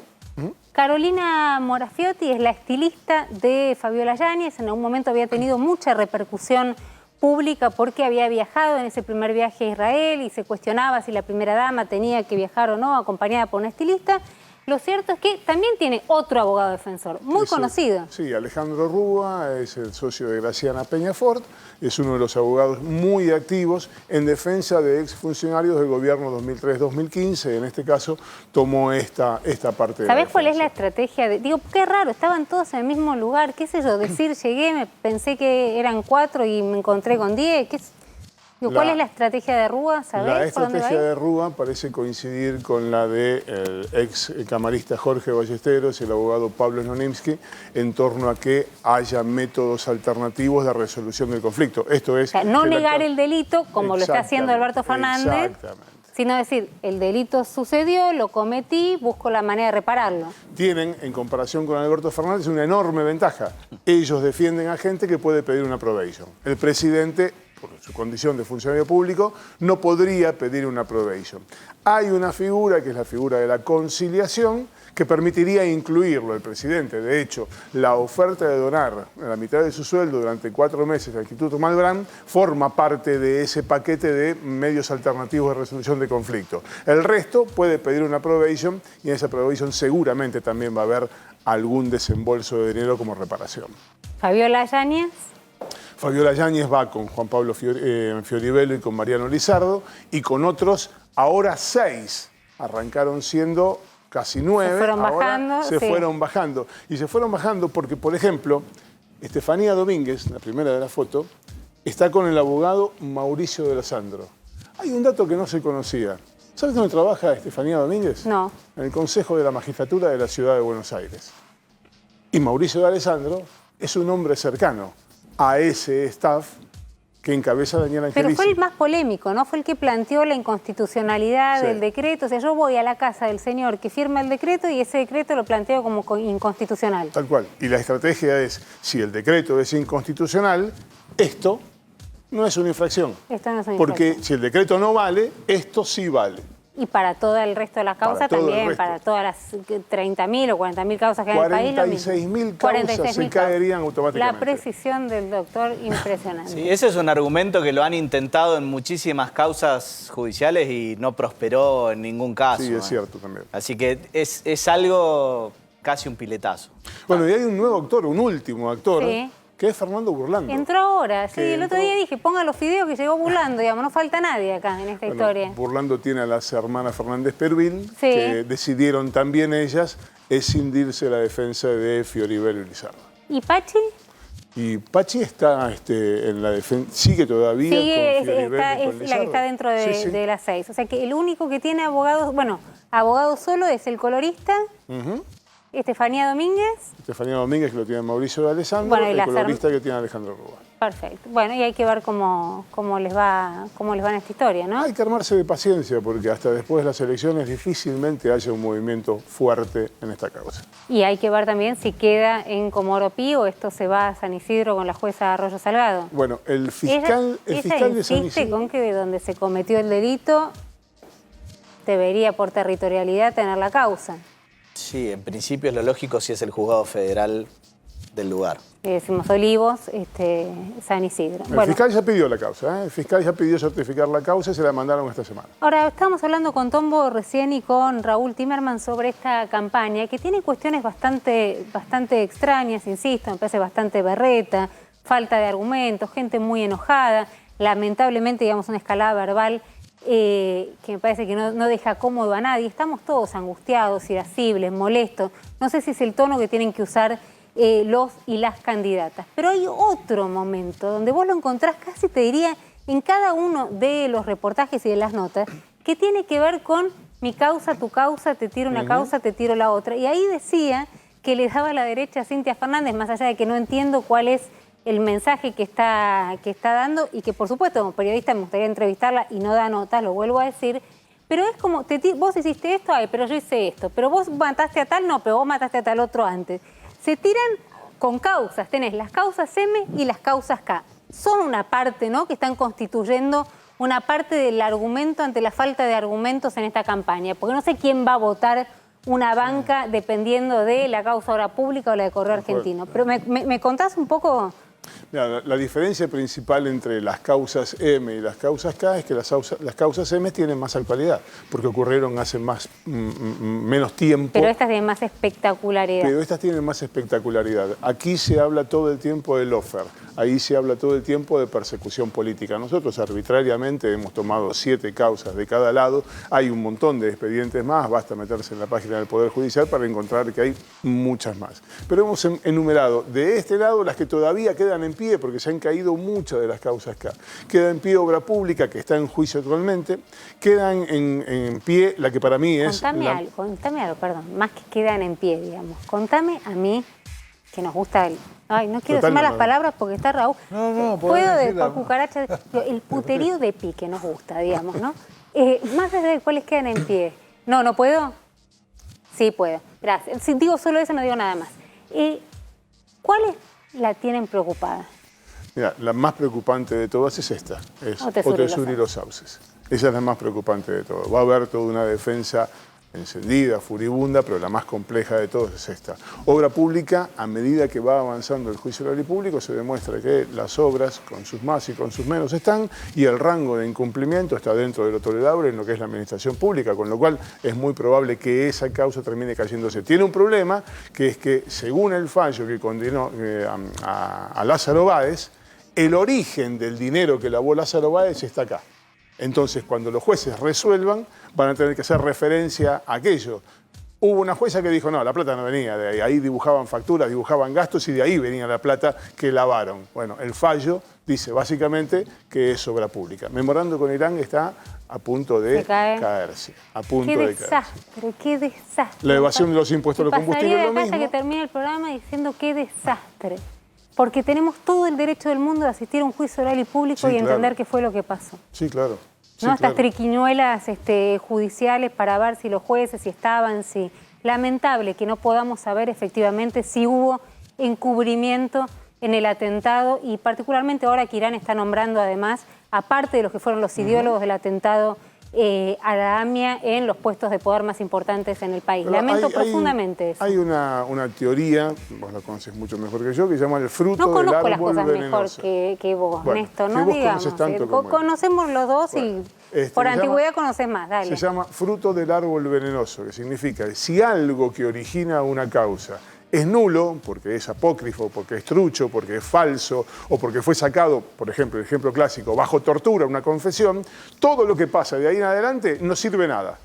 Carolina Morafiotti es la estilista de Fabiola Yáñez. En algún momento había tenido mucha repercusión pública porque había viajado en ese primer viaje a Israel y se cuestionaba si la primera dama tenía que viajar o no acompañada por una estilista. Lo cierto es que también tiene otro abogado defensor, muy conocido. Sí, Alejandro Rúa es el socio de Graciana Peñafort, es uno de los abogados muy activos en defensa de exfuncionarios del gobierno 2003-2015. En este caso, tomó esta parte de la ¿Sabés cuál es defensa. la estrategia? Digo, qué raro, estaban todos en el mismo lugar, qué sé yo, decir, llegué, pensé que eran 4 y me encontré con 10. ¿Cuál es la estrategia de Rúa? ¿Sabés por dónde va a estrategia ir? de Rúa parece coincidir con la del ex camarista Jorge Ballesteros y el abogado Pablo Snonimsky en torno a que haya métodos alternativos de resolución del conflicto. Esto es... O sea, no que negar el delito, como lo está haciendo Alberto Fernández, sino decir, el delito sucedió, lo cometí, busco la manera de repararlo. Tienen, en comparación con Alberto Fernández, una enorme ventaja. Ellos defienden a gente que puede pedir una probation. El presidente, por su condición de funcionario público, no podría pedir una probation. Hay una figura, que es la figura de la conciliación, que permitiría incluirlo el presidente. De hecho, la oferta de donar la mitad de su sueldo durante 4 meses al Instituto Malbrán forma parte de ese paquete de medios alternativos de resolución de conflicto. El resto puede pedir una probation y en esa probation seguramente también va a haber algún desembolso de dinero como reparación. Fabiola Yáñez. Fabiola Yáñez va con Juan Pablo Fioribello y con Mariano Lizardo y con otros, ahora 6. Arrancaron siendo casi 9, se fueron ahora bajando, se sí. fueron bajando. Y se fueron bajando porque, por ejemplo, Estefanía Domínguez, la primera de la foto, está con el abogado Mauricio de Alessandro. Hay un dato que no se conocía. ¿Sabes dónde trabaja Estefanía Domínguez? No. En el Consejo de la Magistratura de la Ciudad de Buenos Aires. Y Mauricio de Alessandro es un hombre cercano a ese staff que encabeza Daniel Angelici. Pero fue el más polémico, ¿no? Fue el que planteó la inconstitucionalidad del decreto. O sea, yo voy a la casa del señor que firma el decreto y ese decreto lo planteo como inconstitucional. Tal cual. Y la estrategia es, si el decreto es inconstitucional, esto no es una infracción. Esto no es una Porque infracción. si el decreto no vale, esto sí vale. Y para todo el resto de las causas Para todo el también, resto. para todas las 30.000 o 40.000 causas que hay en el país. 46.000 causas se caerían automáticamente. La precisión del doctor, impresionante. Sí, ese es un argumento que lo han intentado en muchísimas causas judiciales y no prosperó en ningún caso. Sí, es cierto también. Así que es algo casi un piletazo. Bueno, y hay un nuevo actor, un último actor, Sí. que es Fernando Burlando. Entró ahora, sí. Que El otro día dije, ponga los fideos que llegó Burlando, digamos, no falta nadie acá en esta Bueno, historia. Burlando tiene a las hermanas Fernández Pervil, Sí. que decidieron también ellas escindirse de la defensa de Fioribello y Lizardo. ¿Y Pachi? Y Pachi está en la defensa, sigue todavía Sigue, con Fioribello y con es la que Lizardo. está dentro de, Sí, sí. de las 6. O sea que el único que tiene abogados, bueno, abogado solo es el colorista, Ujú. Estefanía Domínguez. Estefanía Domínguez, que lo tiene Mauricio de Alessandro, Bueno, y el las colorista que tiene Alejandro Rúa. Perfecto. Bueno, y hay que ver cómo les va en esta historia, ¿no? Hay que armarse de paciencia, porque hasta después de las elecciones difícilmente haya un movimiento fuerte en esta causa. Y hay que ver también si queda en Comodoro Pi o esto se va a San Isidro con la jueza Arroyo Salgado. Bueno, el fiscal de San insiste Isidro... con que de donde se cometió el delito debería por territorialidad tener la causa. Sí, en principio es lo lógico si es el juzgado federal del lugar. Decimos Olivos, San Isidro. El fiscal ya pidió la causa, ¿eh? El fiscal ya pidió certificar la causa y se la mandaron esta semana. Ahora, estábamos hablando con Tombo recién y con Raúl Timerman sobre esta campaña que tiene cuestiones bastante extrañas, insisto, me parece bastante berreta, falta de argumentos, gente muy enojada, lamentablemente, digamos, una escalada verbal que me parece que no deja cómodo a nadie. Estamos todos angustiados, irascibles, molestos. No sé si es el tono que tienen que usar los y las candidatas. Pero hay otro momento donde vos lo encontrás casi, te diría, en cada uno de los reportajes y de las notas, que tiene que ver con mi causa, tu causa, te tiro una causa, te tiro la otra. Y ahí decía que le daba a la derecha a Cintia Fernández, más allá de que no entiendo cuál es el mensaje que está dando y que, por supuesto, como periodista me gustaría entrevistarla y no da notas, lo vuelvo a decir, pero es como, vos hiciste esto, ay, pero yo hice esto, pero vos mataste a tal, no, pero vos mataste a tal otro antes. Se tiran con causas, tenés las causas M y las causas K. Son una parte, ¿no?, que están constituyendo una parte del argumento ante la falta de argumentos en esta campaña, porque no sé quién va a votar una banca dependiendo de la causa Obra Pública o la de Correo Argentino. Pero ¿me contás un poco? Mira, la diferencia principal entre las causas M y las causas K es que las causas M tienen más actualidad, porque ocurrieron hace menos tiempo. Pero estas tienen más espectacularidad. Pero estas tienen más espectacularidad. Aquí se habla todo el tiempo de lawfare, ahí se habla todo el tiempo de persecución política. Nosotros arbitrariamente hemos tomado 7 causas de cada lado, hay un montón de expedientes más, basta meterse en la página del Poder Judicial para encontrar que hay muchas más. Pero hemos enumerado de este lado las que todavía quedan en pie, porque se han caído muchas de las causas K. Queda en pie Obra Pública, que está en juicio actualmente, quedan en pie la que para mí es... Contame algo, perdón, más que quedan en pie, digamos. Contame a mí, que nos gusta el... Ay, no quiero decir malas palabras porque está Raúl. Puedo de cucaracha, el puterío de pie que nos gusta, digamos, ¿no? Más allá de cuáles quedan en pie. ¿No puedo? Sí puedo, gracias. Si digo solo eso, no digo nada más. ¿Cuáles la tienen preocupada? Mira, la más preocupante de todas es esta, es Otesur y los Sauces. Esa es la más preocupante de todas. Va a haber toda una defensa encendida, furibunda, pero la más compleja de todas es esta. Obra Pública, a medida que va avanzando el juicio oral y público, se demuestra que las obras, con sus más y con sus menos, están, y el rango de incumplimiento está dentro de lo tolerable en lo que es la administración pública, con lo cual es muy probable que esa causa termine cayéndose. Tiene un problema, que es que, según el fallo que condenó a Lázaro Báez, el origen del dinero que lavó Lázaro Báez está acá. Entonces, cuando los jueces resuelvan, van a tener que hacer referencia a aquello. Hubo una jueza que dijo, no, la plata no venía de ahí. Ahí dibujaban facturas, dibujaban gastos y de ahí venía la plata que lavaron. Bueno, el fallo dice básicamente que es obra pública. Memorando con Irán está a punto de caerse. A punto de caerse. Qué desastre. La evasión de los impuestos a los combustibles es lo mismo. Hasta que termine el programa diciendo qué desastre. Porque tenemos todo el derecho del mundo de asistir a un juicio oral y público y entender qué fue lo que pasó. Sí, claro. ¿No? Estas triquiñuelas judiciales para ver si los jueces, si estaban, si... Lamentable que no podamos saber efectivamente si hubo encubrimiento en el atentado y particularmente ahora que Irán está nombrando además, aparte de los que fueron los ideólogos del atentado a la AMIA en los puestos de poder más importantes en el país. Pero lamento profundamente eso. Hay una teoría, vos la conoces mucho mejor que yo, que se llama el fruto del árbol venenoso. No conozco las cosas mejor que vos, bueno, Néstor, no digamos. Conocemos los dos y por antigüedad conoces más, dale. Se llama fruto del árbol venenoso, que significa que si algo que origina una causa es nulo, porque es apócrifo, porque es trucho, porque es falso, o porque fue sacado, por ejemplo, el ejemplo clásico, bajo tortura, una confesión, todo lo que pasa de ahí en adelante no sirve nada.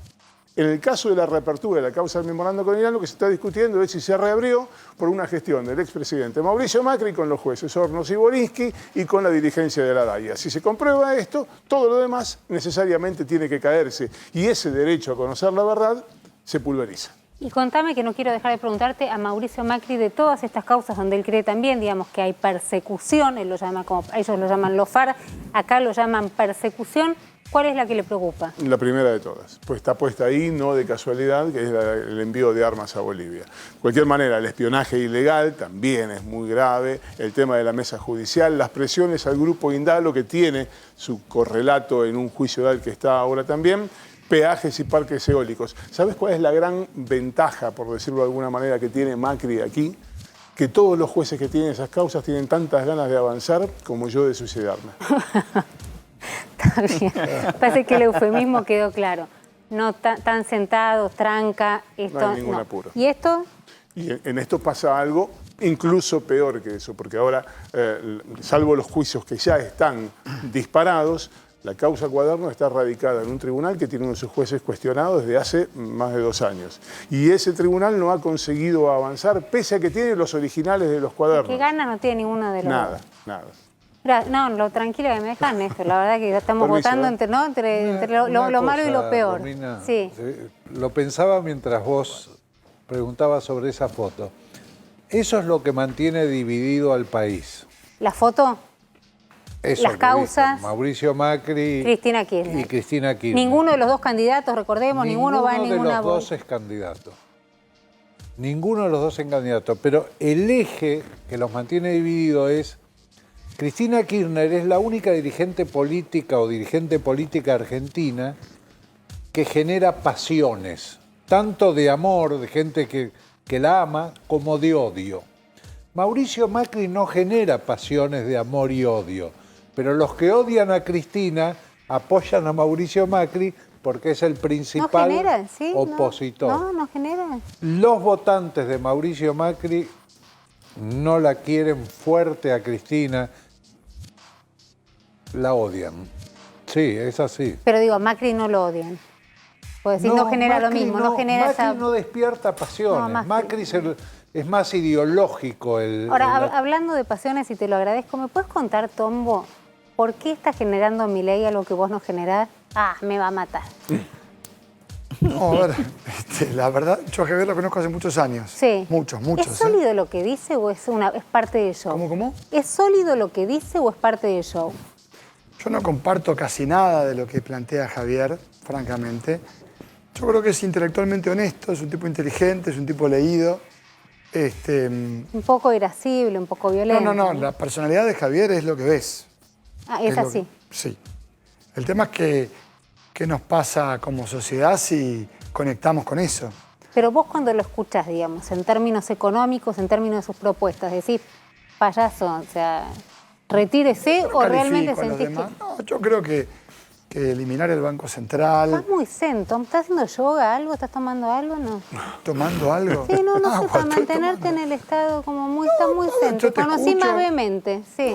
En el caso de la reapertura de la causa del memorando con Irán, lo que se está discutiendo es si se reabrió por una gestión del expresidente Mauricio Macri con los jueces Hornos y Borinsky y con la dirigencia de la DAIA. Si se comprueba esto, todo lo demás necesariamente tiene que caerse y ese derecho a conocer la verdad se pulveriza. Y contame, que no quiero dejar de preguntarte, a Mauricio Macri de todas estas causas donde él cree también, digamos, que hay persecución, él lo llama como ellos lo llaman lawfare, acá lo llaman persecución, ¿cuál es la que le preocupa? La primera de todas, pues está puesta ahí, no de casualidad, que es el envío de armas a Bolivia. De cualquier manera, el espionaje ilegal también es muy grave, el tema de la mesa judicial, las presiones al grupo Indalo, que tiene su correlato en un juicio oral que está ahora también, peajes y parques eólicos. ¿Sabes cuál es la gran ventaja, por decirlo de alguna manera, que tiene Macri aquí? Que todos los jueces que tienen esas causas tienen tantas ganas de avanzar como yo de suicidarme. Está bien. Parece que el eufemismo quedó claro. No tan sentados, tranca, esto no hay ningún apuro. ¿Y esto? Y en esto pasa algo incluso peor que eso, porque ahora, salvo los juicios que ya están disparados, la causa Cuaderno está radicada en un tribunal que tiene uno de sus jueces cuestionados desde hace más de 2 años. Y ese tribunal no ha conseguido avanzar, pese a que tiene los originales de los cuadernos. ¿Qué gana no tiene ninguno de los Nada. No, lo tranquila que me dejan, Néstor. La verdad que ya estamos Permiso, votando ¿eh? entre lo malo y lo peor. Romina, Sí. Lo pensaba mientras vos preguntabas sobre esa foto. Eso es lo que mantiene dividido al país. La foto, Eso las que causas, viste, Mauricio Macri Cristina Kirchner. y Cristina Kirchner. Ninguno de los dos candidatos, recordemos, ninguno va en Ninguno de ninguna... los dos es candidato. Ninguno de los dos es candidato. Pero el eje que los mantiene divididos es... Cristina Kirchner es la única dirigente política o dirigente política argentina que genera pasiones, tanto de amor, de gente que la ama, como de odio. Mauricio Macri no genera pasiones de amor y odio, pero los que odian a Cristina apoyan a Mauricio Macri porque es el principal opositor. No genera. Los votantes de Mauricio Macri no la quieren fuerte a Cristina, la odian. Sí, es así. Pero digo, a Macri no lo odian. Puedo decir, no genera Macri lo mismo, no genera Macri esa... no despierta pasiones. No, Macri es más ideológico. Ahora, hablando de pasiones, y te lo agradezco, ¿me puedes contar, Tombo, por qué está generando Milei algo que vos no generás? Me va a matar. No, a ver, la verdad, yo a Javier lo conozco hace muchos años. Sí. Muchos. ¿Es sólido lo que dice o es parte del show? ¿Cómo? ¿Es sólido lo que dice o es parte del show? Yo no comparto casi nada de lo que plantea Javier, francamente. Yo creo que es intelectualmente honesto, es un tipo inteligente, es un tipo leído. Un poco irascible, un poco violento. No, la personalidad de Javier es lo que ves. Es así. Sí. El tema es qué nos pasa como sociedad si conectamos con eso. Pero vos cuando lo escuchás, digamos, en términos económicos, en términos de sus propuestas, decís, payaso, o sea, retírese o realmente sentís que... No, yo creo que eliminar el Banco Central... Estás muy zen, Tom. ¿Estás haciendo yoga, algo? ¿Estás tomando algo? No. ¿Tomando algo? Sí, no sé, para mantenerte en el estado como muy... Estás muy zen. Te conocí más vehemente, sí.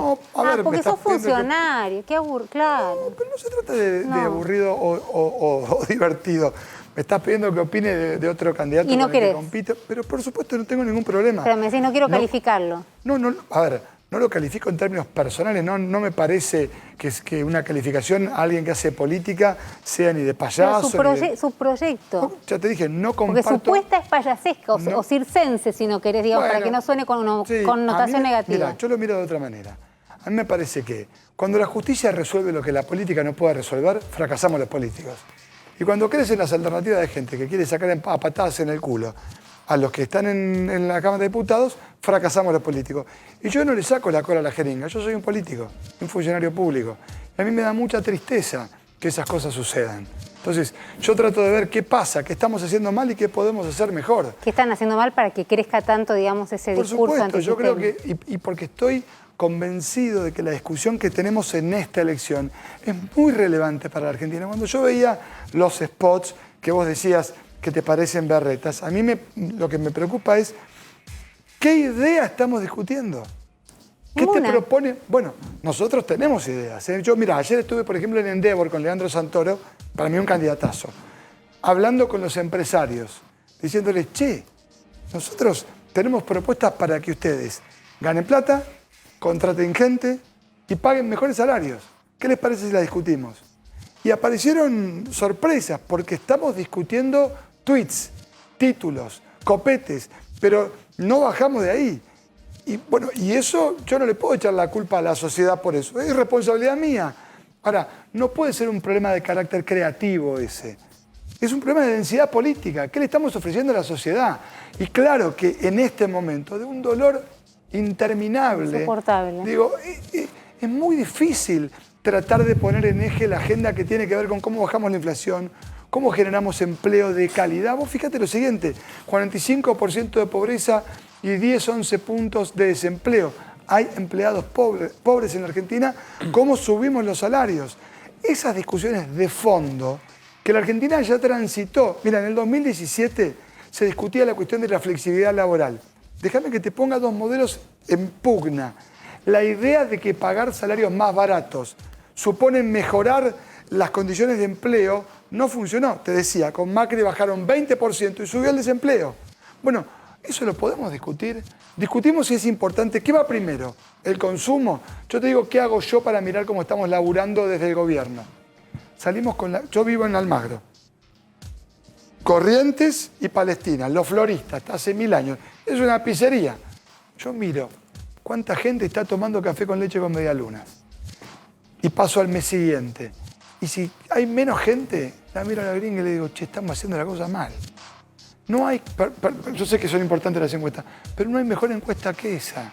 Porque sos funcionario. Qué aburrido, claro. No, pero no se trata de aburrido o divertido. Me estás pidiendo que opine de otro candidato y no con el querés. que compito, pero por supuesto no tengo ningún problema. Pero me decís, no quiero calificarlo. No, a ver... No lo califico en términos personales, no me parece que una calificación a alguien que hace política sea ni de payaso. Pero su proyecto. Ya te dije, no comparto. Porque su puesta es payasesca o circense, si no querés, digamos, para que no suene con una connotación negativa. Mira, yo lo miro de otra manera. A mí me parece que cuando la justicia resuelve lo que la política no puede resolver, fracasamos los políticos. Y cuando crecen las alternativas de gente que quiere sacar a patadas en el culo a los que están en la Cámara de Diputados, fracasamos los políticos. Y yo no le saco la cola a la jeringa, yo soy un político, un funcionario público. Y a mí me da mucha tristeza que esas cosas sucedan. Entonces, yo trato de ver qué pasa, qué estamos haciendo mal y qué podemos hacer mejor. ¿Qué están haciendo mal para que crezca tanto, digamos, ese discurso antisistema? Por supuesto, yo creo que, y porque estoy convencido de que la discusión que tenemos en esta elección es muy relevante para la Argentina. Cuando yo veía los spots que vos decías que te parecen berretas, a mí lo que me preocupa es ¿qué idea estamos discutiendo? ¿Qué te propone? Bueno, nosotros tenemos ideas. Yo, mira, ayer estuve, por ejemplo, en Endeavor con Leandro Santoro, para mí un candidatazo, hablando con los empresarios, diciéndoles, che, nosotros tenemos propuestas para que ustedes ganen plata, contraten gente y paguen mejores salarios. ¿Qué les parece si la discutimos? Y aparecieron sorpresas, porque estamos discutiendo tweets, títulos, copetes, pero no bajamos de ahí. Y bueno, y eso yo no le puedo echar la culpa a la sociedad por eso, es responsabilidad mía. Ahora, no puede ser un problema de carácter creativo ese. Es un problema de densidad política. ¿Qué le estamos ofreciendo a la sociedad? Y claro que en este momento, de un dolor interminable, insoportable. Digo, es muy difícil tratar de poner en eje la agenda que tiene que ver con cómo bajamos la inflación, cómo generamos empleo de calidad. Vos fíjate lo siguiente, 45% de pobreza y 10-11 puntos de desempleo. Hay empleados pobres en la Argentina. ¿Cómo subimos los salarios? Esas discusiones de fondo que la Argentina ya transitó. Mira, en el 2017 se discutía la cuestión de la flexibilidad laboral. Déjame que te ponga dos modelos en pugna. La idea de que pagar salarios más baratos supone mejorar las condiciones de empleo no funcionó. Te decía, con Macri bajaron 20% y subió el desempleo. Bueno, Eso lo podemos discutir. Discutimos si es importante. ¿Qué va primero? ¿El consumo? Yo te digo, ¿qué hago yo para mirar cómo estamos laburando desde el gobierno? Salimos con la... Yo vivo en Almagro. Corrientes y Palestina, los floristas, hace 1000 años. Es una pizzería. Yo miro cuánta gente está tomando café con leche con medialunas. Y paso al mes siguiente. Y si hay menos gente, la miro a la gringa y le digo, che, estamos haciendo la cosa mal. No hay, yo sé que son importantes las encuestas, pero no hay mejor encuesta que esa.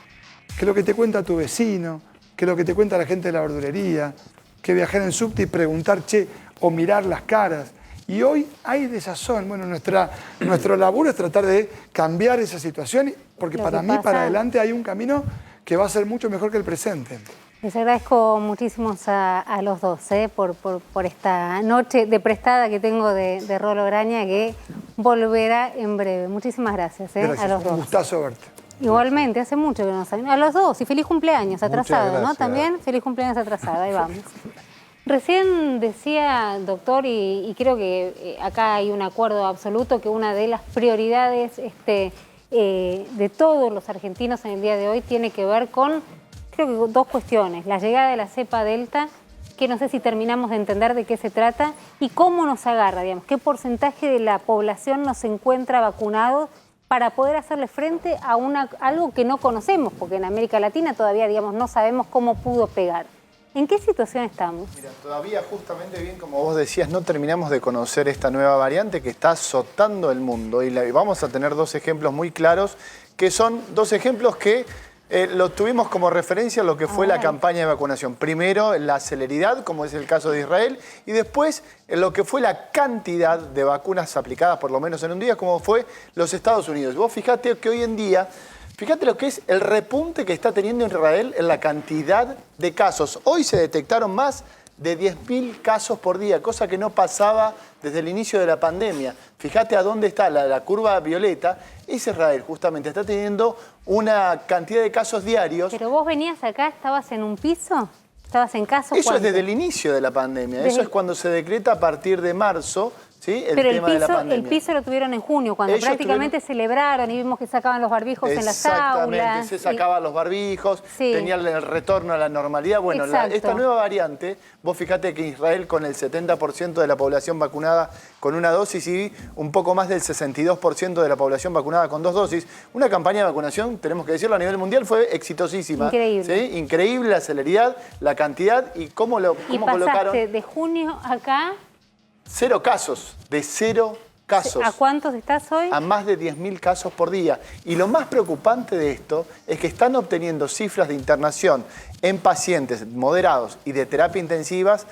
Que lo que te cuenta tu vecino, que lo que te cuenta la gente de la verdulería, que viajar en subte y preguntar, che, o mirar las caras. Y hoy hay desazón. Bueno, nuestro laburo es tratar de cambiar esa situación, porque para mí, para adelante, hay un camino que va a ser mucho mejor que el presente. Les agradezco muchísimo a los dos por esta noche de prestada que tengo de Rolo Graña, que volverá en breve. Muchísimas gracias, Gracias, a los dos. Un gustazo verte. Igualmente, hace mucho que no nos saben. A los dos, y feliz cumpleaños atrasado, ¿no? También feliz cumpleaños atrasado, ahí vamos. Recién decía, doctor, y creo que acá hay un acuerdo absoluto, que una de las prioridades de todos los argentinos en el día de hoy tiene que ver con, creo que 2 cuestiones. La llegada de la cepa Delta, que no sé si terminamos de entender de qué se trata, y cómo nos agarra, digamos, qué porcentaje de la población nos encuentra vacunado para poder hacerle frente a algo que no conocemos, porque en América Latina todavía, digamos, no sabemos cómo pudo pegar. ¿En qué situación estamos? Mira, todavía justamente bien como vos decías, no terminamos de conocer esta nueva variante que está azotando el mundo. Y vamos a tener 2 ejemplos muy claros, que son 2 ejemplos que lo tuvimos como referencia a lo que fue la campaña de vacunación. Primero, la celeridad, como es el caso de Israel, y después lo que fue la cantidad de vacunas aplicadas, por lo menos en un día, como fue los Estados Unidos. Vos fijate que hoy en día... Fíjate lo que es el repunte que está teniendo Israel en la cantidad de casos. Hoy se detectaron más de 10.000 casos por día, cosa que no pasaba desde el inicio de la pandemia. Fíjate a dónde está la curva violeta. Es Israel, justamente, está teniendo una cantidad de casos diarios. Pero vos venías acá, ¿estabas en un piso? ¿Estabas en casa? Eso es desde el inicio de la pandemia. Eso es cuando se decreta a partir de marzo. ¿Sí? Pero tema de la pandemia. El piso lo tuvieron en junio, cuando prácticamente celebraron y vimos que sacaban los barbijos en las aulas. Exactamente, se sacaban los barbijos, tenían el retorno a la normalidad. Bueno, esta nueva variante, vos fíjate que Israel con el 70% de la población vacunada con una dosis y un poco más del 62% de la población vacunada con 2 dosis, una campaña de vacunación, tenemos que decirlo, a nivel mundial fue exitosísima. Increíble. ¿Sí? Increíble la celeridad, la cantidad y cómo colocaron. De junio acá... 0 casos, de 0 casos. ¿A cuántos estás hoy? A más de 10.000 casos por día. Y lo más preocupante de esto es que están obteniendo cifras de internación en pacientes moderados y de terapia intensivas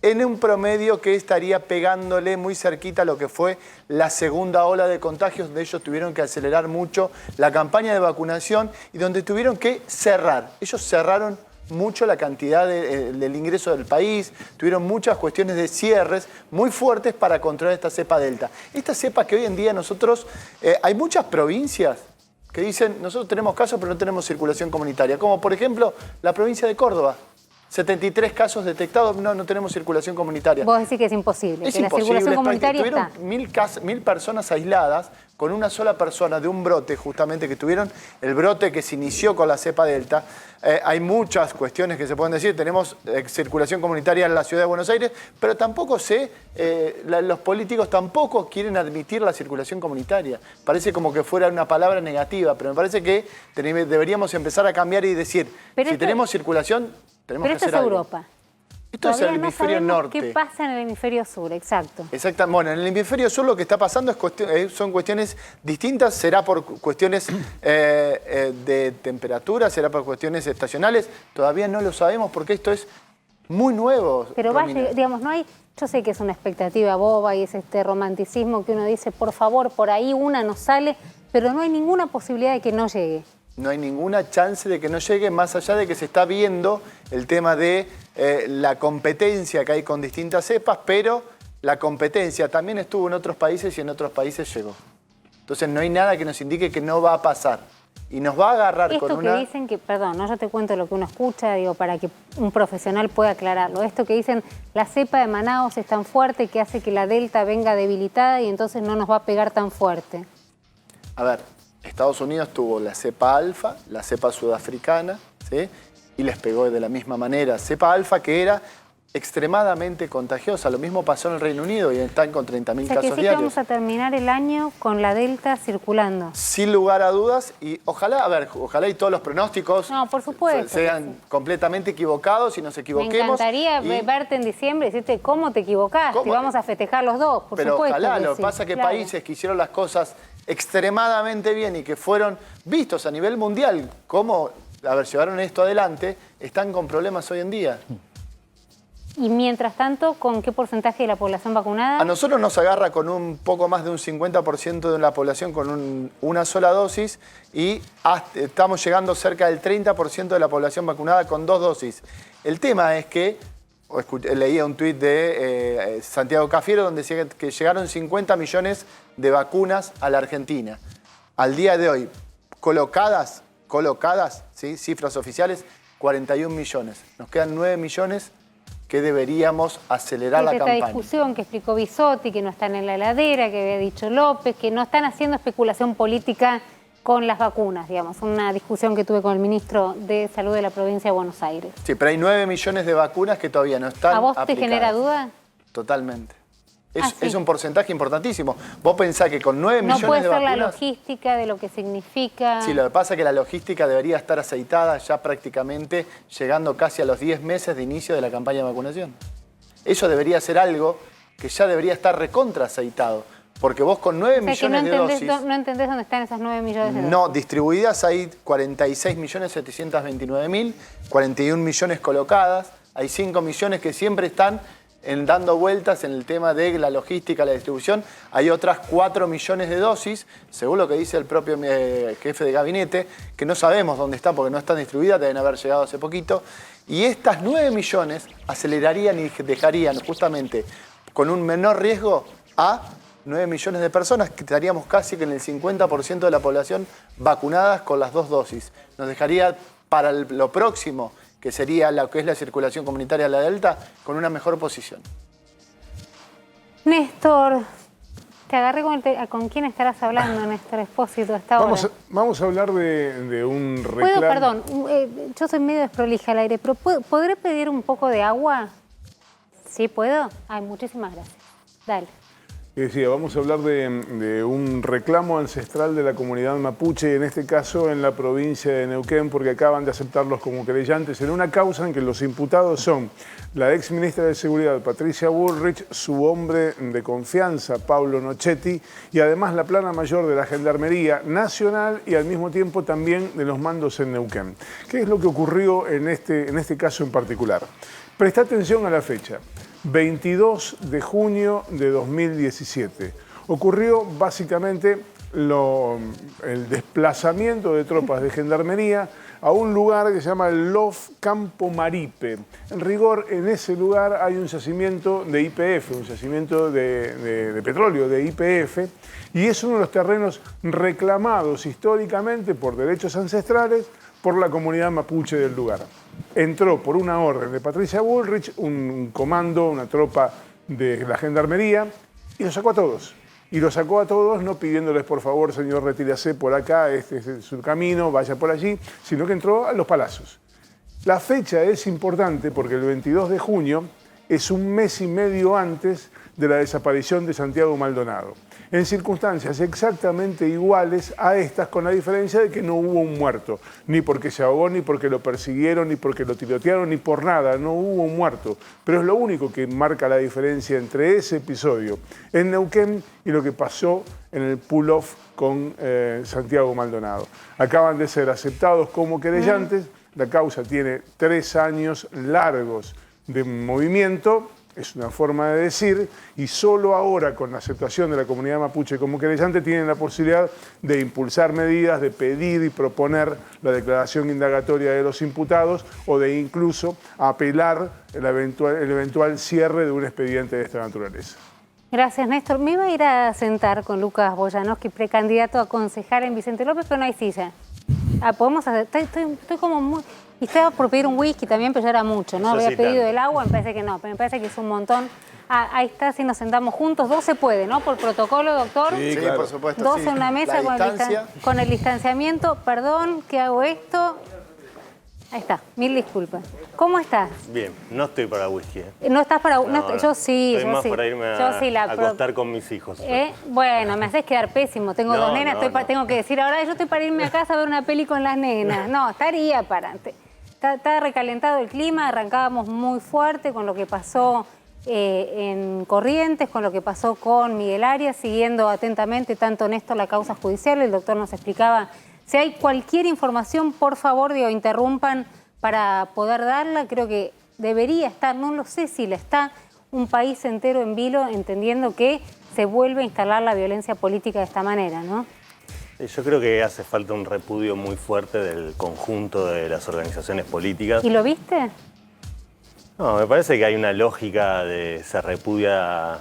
en un promedio que estaría pegándole muy cerquita a lo que fue la segunda ola de contagios, donde ellos tuvieron que acelerar mucho la campaña de vacunación y donde tuvieron que cerrar. Ellos cerraron mucho la cantidad del ingreso del país, tuvieron muchas cuestiones de cierres muy fuertes para controlar esta cepa Delta. Esta cepa que hoy en día nosotros, hay muchas provincias que dicen, nosotros tenemos casos pero no tenemos circulación comunitaria, como por ejemplo la provincia de Córdoba. 73 casos detectados, no tenemos circulación comunitaria. Vos decís que es imposible, es que imposible, la circulación comunitaria está. Tuvieron 1000 personas aisladas con una sola persona de un brote, justamente que tuvieron el brote que se inició con la cepa Delta. Hay muchas cuestiones que se pueden decir. Tenemos circulación comunitaria en la ciudad de Buenos Aires, pero tampoco los políticos tampoco quieren admitir la circulación comunitaria. Parece como que fuera una palabra negativa, pero me parece que deberíamos empezar a cambiar y decir, si tenemos circulación... Pero esto es Europa. Esto es el hemisferio norte. ¿Qué pasa en el hemisferio sur? Exacto. Exactamente. Bueno, en el hemisferio sur lo que está pasando son cuestiones distintas. Será por cuestiones de temperatura, será por cuestiones estacionales. Todavía no lo sabemos porque esto es muy nuevo. Pero digamos, no hay... Yo sé que es una expectativa boba y es este romanticismo que uno dice, por favor, por ahí una nos sale, pero no hay ninguna posibilidad de que no llegue. No hay ninguna chance de que no llegue, más allá de que se está viendo el tema de la competencia que hay con distintas cepas, pero la competencia también estuvo en otros países y en otros países llegó. Entonces no hay nada que nos indique que no va a pasar. Y nos va a agarrar con una... Esto que dicen que, perdón, yo te cuento lo que uno escucha, digo, para que un profesional pueda aclararlo. Esto que dicen, la cepa de Manaos es tan fuerte que hace que la Delta venga debilitada y entonces no nos va a pegar tan fuerte. A ver, Estados Unidos tuvo la cepa alfa, la cepa sudafricana, ¿sí? Y les pegó de la misma manera. Cepa alfa que era extremadamente contagiosa. Lo mismo pasó en el Reino Unido y están con 30.000 casos que sí diarios. Que vamos a terminar el año con la Delta circulando. Sin lugar a dudas, y ojalá, ojalá y todos los pronósticos por supuesto, sean completamente equivocados y nos equivoquemos. Me encantaría verte en diciembre y decirte cómo te equivocaste. Y vamos a festejar los dos, por Pero supuesto. ojalá, lo que pasa es que países que hicieron las cosas extremadamente bien y que fueron vistos a nivel mundial como, llevaron esto adelante, están con problemas hoy en día. Y mientras tanto, ¿con qué porcentaje de la población vacunada? A nosotros nos agarra con un poco más de un 50% de la población con una sola dosis y estamos llegando cerca del 30% de la población vacunada con 2 dosis. El tema es que, leía un tuit de Santiago Cafiero donde decía que llegaron 50 millones de vacunas a la Argentina. Al día de hoy, colocadas, ¿sí? Cifras oficiales, 41 millones. Nos quedan 9 millones que deberíamos acelerar la campaña. Esta discusión que explicó Bisotti, que no están en la heladera, que había dicho López, que no están haciendo especulación política con las vacunas, digamos. Una discusión que tuve con el ministro de Salud de la provincia de Buenos Aires. Sí, pero hay 9 millones de vacunas que todavía no están ¿A vos aplicadas. te genera duda? Totalmente. Sí. Es un porcentaje importantísimo. Vos pensás que con 9 millones de vacunas... No puede ser la logística de lo que significa... Sí, lo que pasa es que la logística debería estar aceitada ya prácticamente llegando casi a los 10 meses de inicio de la campaña de vacunación. Eso debería ser algo que ya debería estar recontra aceitado. Porque vos con 9 millones de dosis... No entendés dónde están esas 9 millones de dosis. No, distribuidas hay 46.729.000, 41 millones colocadas, hay 5 millones que siempre están dando vueltas en el tema de la logística, la distribución. Hay otras 4 millones de dosis, según lo que dice el propio jefe de gabinete, que no sabemos dónde están porque no están distribuidas, deben haber llegado hace poquito. Y estas 9 millones acelerarían y dejarían justamente con un menor riesgo a 9 millones de personas, que estaríamos casi que en el 50% de la población vacunadas con las 2 dosis. Nos dejaría para lo próximo, que sería lo que es la circulación comunitaria de la Delta, con una mejor posición. Néstor, te agarré con quién estarás hablando, Néstor Espósito, a esta hora. Vamos a hablar de un reclamo. Perdón, yo soy medio desprolija al aire, pero ¿podré pedir un poco de agua? ¿Sí puedo? Ay, muchísimas gracias. Dale. Decía, vamos a hablar de un reclamo ancestral de la comunidad mapuche, en este caso en la provincia de Neuquén, porque acaban de aceptarlos como querellantes en una causa en que los imputados son la ex ministra de Seguridad, Patricia Bullrich, su hombre de confianza, Pablo Nochetti, y además la plana mayor de la Gendarmería Nacional y al mismo tiempo también de los mandos en Neuquén. ¿Qué es lo que ocurrió en este caso en particular? Presta atención a la fecha. 22 de junio de 2017. Ocurrió básicamente el desplazamiento de tropas de gendarmería a un lugar que se llama el LOF Campo Maripe. En rigor, en ese lugar hay un yacimiento de YPF, un yacimiento de petróleo de YPF, y es uno de los terrenos reclamados históricamente por derechos ancestrales por la comunidad mapuche del lugar. Entró por una orden de Patricia Bullrich, un comando, una tropa de la Gendarmería, y los sacó a todos. Y los sacó a todos no pidiéndoles, por favor, señor, retírese por acá, este es su camino, vaya por allí, sino que entró a los palazos. La fecha es importante porque el 22 de junio es un mes y medio antes de la desaparición de Santiago Maldonado, en circunstancias exactamente iguales a estas, con la diferencia de que no hubo un muerto, ni porque se ahogó, ni porque lo persiguieron, ni porque lo tirotearon, ni por nada, no hubo un muerto. Pero es lo único que marca la diferencia entre ese episodio en Neuquén y lo que pasó en el pull-off con Santiago Maldonado. Acaban de ser aceptados como querellantes, la causa tiene 3 años largos de movimiento, es una forma de decir, y solo ahora con la aceptación de la comunidad mapuche como querellante tienen la posibilidad de impulsar medidas, de pedir y proponer la declaración indagatoria de los imputados o de incluso apelar el eventual cierre de un expediente de esta naturaleza. Gracias, Néstor. Me iba a ir a sentar con Lucas Boyanowski, precandidato a concejal en Vicente López, pero no hay silla. Podemos hacer, estoy como muy... Y estaba por pedir un whisky también, pero ya era mucho, ¿no? Había pedido el agua, me parece que no, pero me parece que es un montón. Ahí está, si nos sentamos juntos, 2 se puede, ¿no? Por protocolo, doctor. Sí, claro. Por supuesto. 2 sí. en una mesa con el distanciamiento. Perdón, que hago esto. Ahí está, mil disculpas. ¿Cómo estás? Bien, no estoy para whisky. No estás para... No, yo sí, estoy yo más sí. para irme Yo sí, a acostar con mis hijos. Bueno, me haces quedar pésimo. Tengo No, 2 nenas, no. tengo que decir ahora yo estoy para irme a casa a ver una peli con las nenas. No, estaría para... Está recalentado el clima, arrancábamos muy fuerte con lo que pasó en Corrientes, con lo que pasó con Miguel Arias, siguiendo atentamente tanto Néstor la causa judicial. El doctor nos explicaba, si hay cualquier información, por favor, interrumpan para poder darla. Creo que debería estar, no lo sé si la está, un país entero en vilo, entendiendo que se vuelve a instalar la violencia política de esta manera, ¿no? Yo creo que hace falta un repudio muy fuerte del conjunto de las organizaciones políticas. ¿Y lo viste? No, me parece que hay una lógica de se repudia,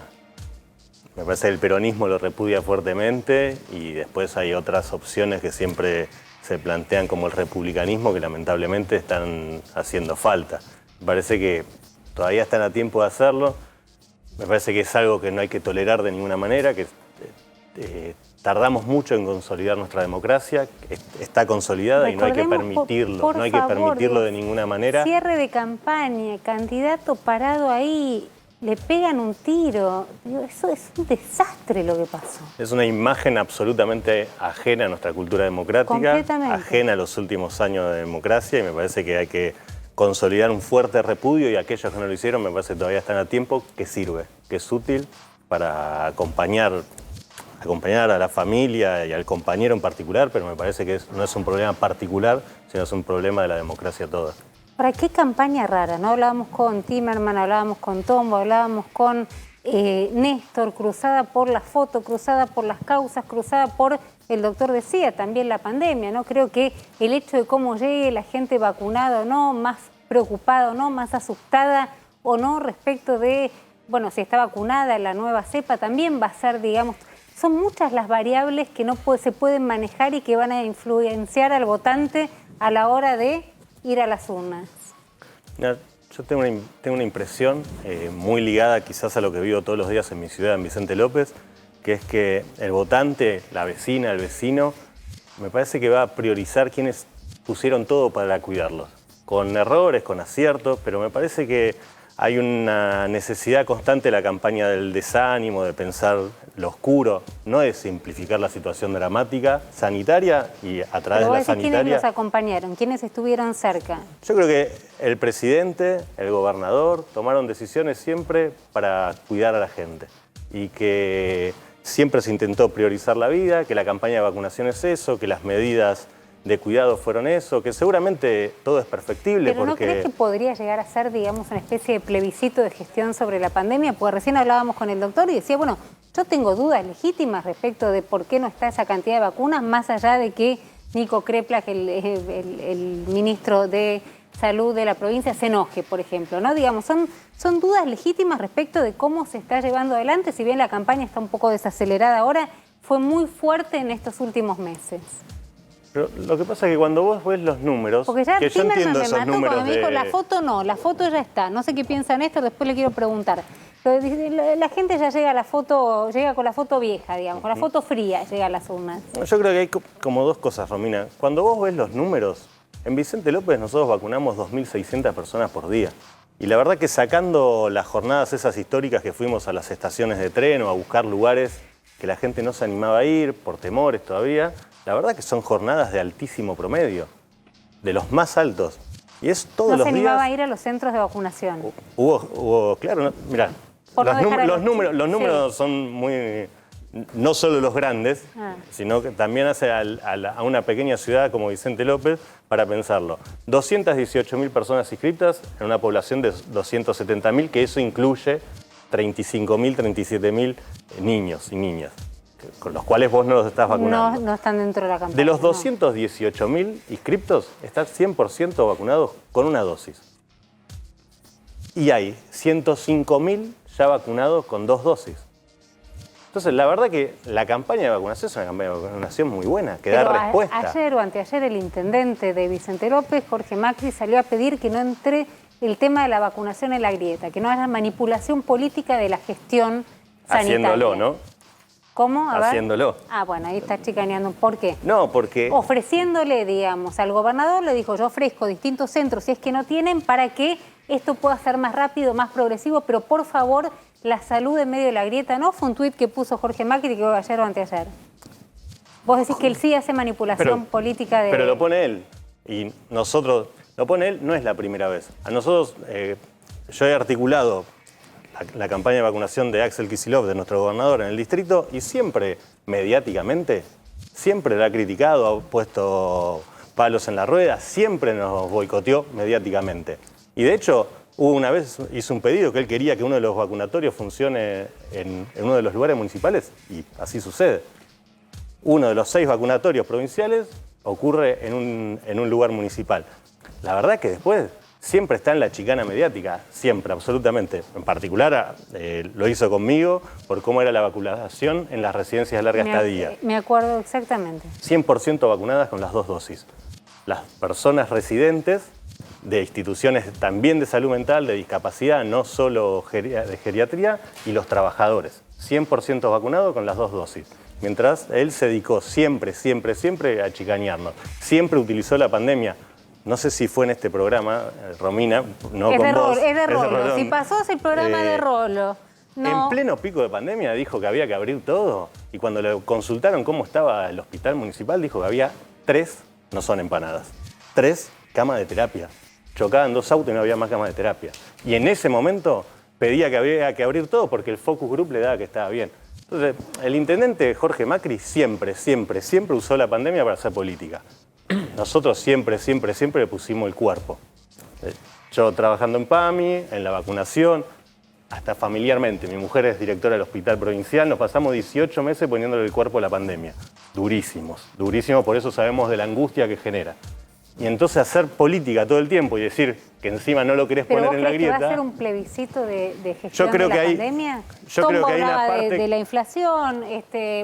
me parece que el peronismo lo repudia fuertemente y después hay otras opciones que siempre se plantean como el republicanismo que lamentablemente están haciendo falta. Me parece que todavía están a tiempo de hacerlo, me parece que es algo que no hay que tolerar de ninguna manera, que tardamos mucho en consolidar nuestra democracia, está consolidada y no hay que permitirlo, no hay que permitirlo de ninguna manera. Cierre de campaña, candidato parado ahí, le pegan un tiro. Eso es un desastre lo que pasó. Es una imagen absolutamente ajena a nuestra cultura democrática, ajena a los últimos años de democracia y me parece que hay que consolidar un fuerte repudio y aquellos que no lo hicieron me parece que todavía están a tiempo, que sirve, que es útil para acompañar a la familia y al compañero en particular, pero me parece que no es un problema particular, sino es un problema de la democracia toda. Ahora, qué campaña rara, ¿no? Hablábamos con Timerman, hablábamos con Tombo, hablábamos con Néstor, cruzada por la foto, cruzada por las causas, cruzada por, el doctor decía, también la pandemia, ¿no? Creo que el hecho de cómo llegue la gente vacunada o no, más preocupada o no, más asustada o no respecto de, bueno, si está vacunada la nueva cepa, también va a ser, digamos... Son muchas las variables que no se pueden manejar y que van a influenciar al votante a la hora de ir a las urnas. Yo tengo una impresión muy ligada quizás a lo que vivo todos los días en mi ciudad, en Vicente López, que es que el votante, la vecina, el vecino, me parece que va a priorizar quienes pusieron todo para cuidarlos. Con errores, con aciertos, pero me parece que hay una necesidad constante de la campaña del desánimo, de pensar lo oscuro, no de simplificar la situación dramática sanitaria y a través de la sanitaria. ¿Quiénes los acompañaron? ¿Quiénes estuvieron cerca? Yo creo que el presidente, el gobernador, tomaron decisiones siempre para cuidar a la gente y que siempre se intentó priorizar la vida, que la campaña de vacunación es eso, que las medidas de cuidado fueron eso, que seguramente todo es perfectible. ¿Pero no crees que podría llegar a ser, digamos, una especie de plebiscito de gestión sobre la pandemia? Porque recién hablábamos con el doctor y decía, bueno, yo tengo dudas legítimas respecto de por qué no está esa cantidad de vacunas, más allá de que Nico Kreplak, el ministro de Salud de la provincia, se enoje, por ejemplo, ¿no? Digamos, son dudas legítimas respecto de cómo se está llevando adelante, si bien la campaña está un poco desacelerada ahora, fue muy fuerte en estos últimos meses. Pero lo que pasa es que cuando vos ves los números, porque ya que yo entiendo esos números cuando me dijo, la foto no, la foto ya está. No sé qué piensa Néstor, después le quiero preguntar. Pero la gente ya llega a la foto, llega con la foto vieja, digamos, con la foto fría llega a las urnas. Yo creo que hay como dos cosas, Romina. Cuando vos ves los números, en Vicente López nosotros vacunamos 2.600 personas por día. Y la verdad que sacando las jornadas esas históricas que fuimos a las estaciones de tren o a buscar lugares que la gente no se animaba a ir por temores todavía, la verdad que son jornadas de altísimo promedio, de los más altos. Y es todos los días... No se animaba a ir a los centros de vacunación. Hubo claro, no, mirá, los números son muy... No solo los grandes, sino que también hace a una pequeña ciudad como Vicente López para pensarlo. 218.000 personas inscritas en una población de 270.000, que eso incluye 35.000, 37.000 niños y niñas, con los cuales vos no los estás vacunando. No están dentro de la campaña. De los 218.000 inscriptos, están 100% vacunados con una dosis. Y hay 105.000 ya vacunados con 2 dosis. Entonces, la verdad que la campaña de vacunación es una campaña de vacunación muy buena, que da respuesta. Ayer o anteayer el intendente de Vicente López, Jorge Macri, salió a pedir que no entre el tema de la vacunación en la grieta, que no haya manipulación política de la gestión sanitaria. Haciéndolo, ¿no? ¿Cómo? A ver. Haciéndolo. Ah, bueno, ahí está chicaneando. ¿Por qué? No, porque... Ofreciéndole, digamos, al gobernador le dijo, yo ofrezco distintos centros, si es que no tienen, para que esto pueda ser más rápido, más progresivo, pero por favor, la salud en medio de la grieta, ¿no? Fue un tuit que puso Jorge Macri, que ayer o anteayer. Vos decís que él sí hace manipulación política de... Pero lo pone él. Y nosotros... Lo pone él, no es la primera vez. A nosotros, yo he articulado la campaña de vacunación de Axel Kicillof, de nuestro gobernador en el distrito, y siempre, mediáticamente, siempre la ha criticado, ha puesto palos en la rueda, siempre nos boicoteó mediáticamente. Y de hecho, una vez hizo un pedido que él quería que uno de los vacunatorios funcione en uno de los lugares municipales, y así sucede. Uno de los 6 vacunatorios provinciales ocurre en un lugar municipal. La verdad es que después siempre está en la chicana mediática, siempre, absolutamente. En particular lo hizo conmigo por cómo era la vacunación en las residencias de larga estadía. Me acuerdo exactamente. 100% vacunadas con las 2 dosis. Las personas residentes de instituciones también de salud mental, de discapacidad, no solo de geriatría, y los trabajadores. 100% vacunados con las 2 dosis. Mientras él se dedicó siempre a chicanearnos. Siempre utilizó la pandemia. No sé si fue en este programa, Romina, no con vos. Es de Rolo. Si pasó es el programa de Rolo. No. En pleno pico de pandemia dijo que había que abrir todo. Y cuando le consultaron cómo estaba el hospital municipal, dijo que había 3, no son empanadas, 3 camas de terapia. Chocaban 2 autos y no había más camas de terapia. Y en ese momento pedía que había que abrir todo porque el focus group le daba que estaba bien. Entonces, el intendente Jorge Macri siempre usó la pandemia para hacer política. Nosotros siempre le pusimos el cuerpo. Yo trabajando en PAMI, en la vacunación, hasta familiarmente. Mi mujer es directora del hospital provincial, nos pasamos 18 meses poniéndole el cuerpo a la pandemia. Durísimos, por eso sabemos de la angustia que genera. Y entonces hacer política todo el tiempo y decir que encima no lo querés poner en la grieta... ¿Pero vos crees que va a ser un plebiscito de gestión de la pandemia? Yo creo que hay una parte... de la inflación,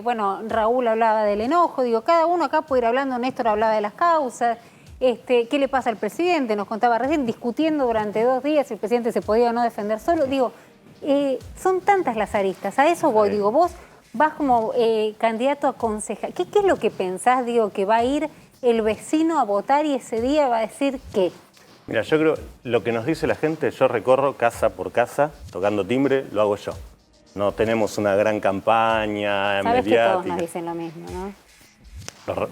bueno, Raúl hablaba del enojo, digo, cada uno acá puede ir hablando, Néstor hablaba de las causas, ¿qué le pasa al presidente? Nos contaba recién, discutiendo durante 2 días si el presidente se podía o no defender solo. Digo, son tantas las aristas, a eso voy, digo, vos vas como candidato a concejal. ¿Qué es lo que pensás, digo, que va a ir el vecino a votar y ese día va a decir qué? Mira, yo creo, lo que nos dice la gente, yo recorro casa por casa, tocando timbre, lo hago yo. No tenemos una gran campaña mediática. Sabes que todos nos dicen lo mismo, ¿no?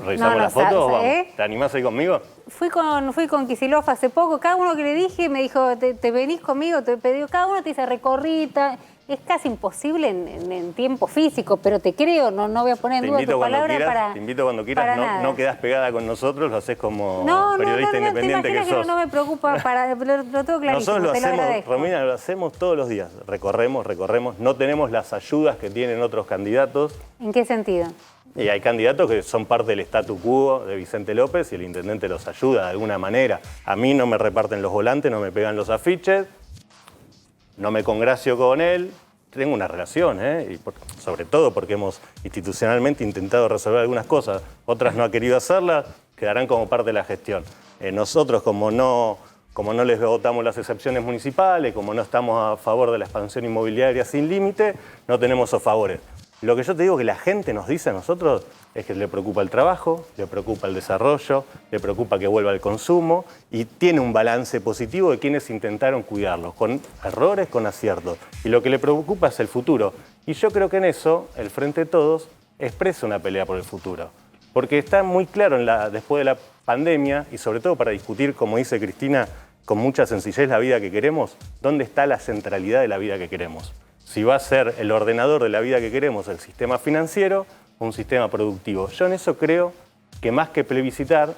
¿Revisamos la foto? Vamos. ¿Te animás a ir conmigo? Fui con Kicillof hace poco, cada uno que le dije me dijo, te venís conmigo, te pedí, cada uno te dice recorrita. Es casi imposible en tiempo físico, pero te creo, no voy a poner en duda tu palabra para... Te invito cuando quieras, no quedás pegada con nosotros, lo haces como periodista independiente que sos. No me preocupa, lo tengo clarísimo, nosotros lo hacemos, Romina, lo hacemos todos los días, recorremos, no tenemos las ayudas que tienen otros candidatos. ¿En qué sentido? Y hay candidatos que son parte del statu quo de Vicente López y el intendente los ayuda de alguna manera. A mí no me reparten los volantes, no me pegan los afiches, no me congracio con él, tengo una relación, y sobre todo porque hemos institucionalmente intentado resolver algunas cosas, otras no ha querido hacerlas, quedarán como parte de la gestión. Nosotros, como no les votamos las excepciones municipales, como no estamos a favor de la expansión inmobiliaria sin límite, no tenemos esos favores. Lo que yo te digo que la gente nos dice a nosotros es que le preocupa el trabajo, le preocupa el desarrollo, le preocupa que vuelva el consumo y tiene un balance positivo de quienes intentaron cuidarlos, con errores, con aciertos. Y lo que le preocupa es el futuro. Y yo creo que en eso el Frente de Todos expresa una pelea por el futuro. Porque está muy claro después de la pandemia y sobre todo para discutir, como dice Cristina, con mucha sencillez la vida que queremos, dónde está la centralidad de la vida que queremos. Si va a ser el ordenador de la vida que queremos el sistema financiero o un sistema productivo. Yo en eso creo que más que plebiscitar,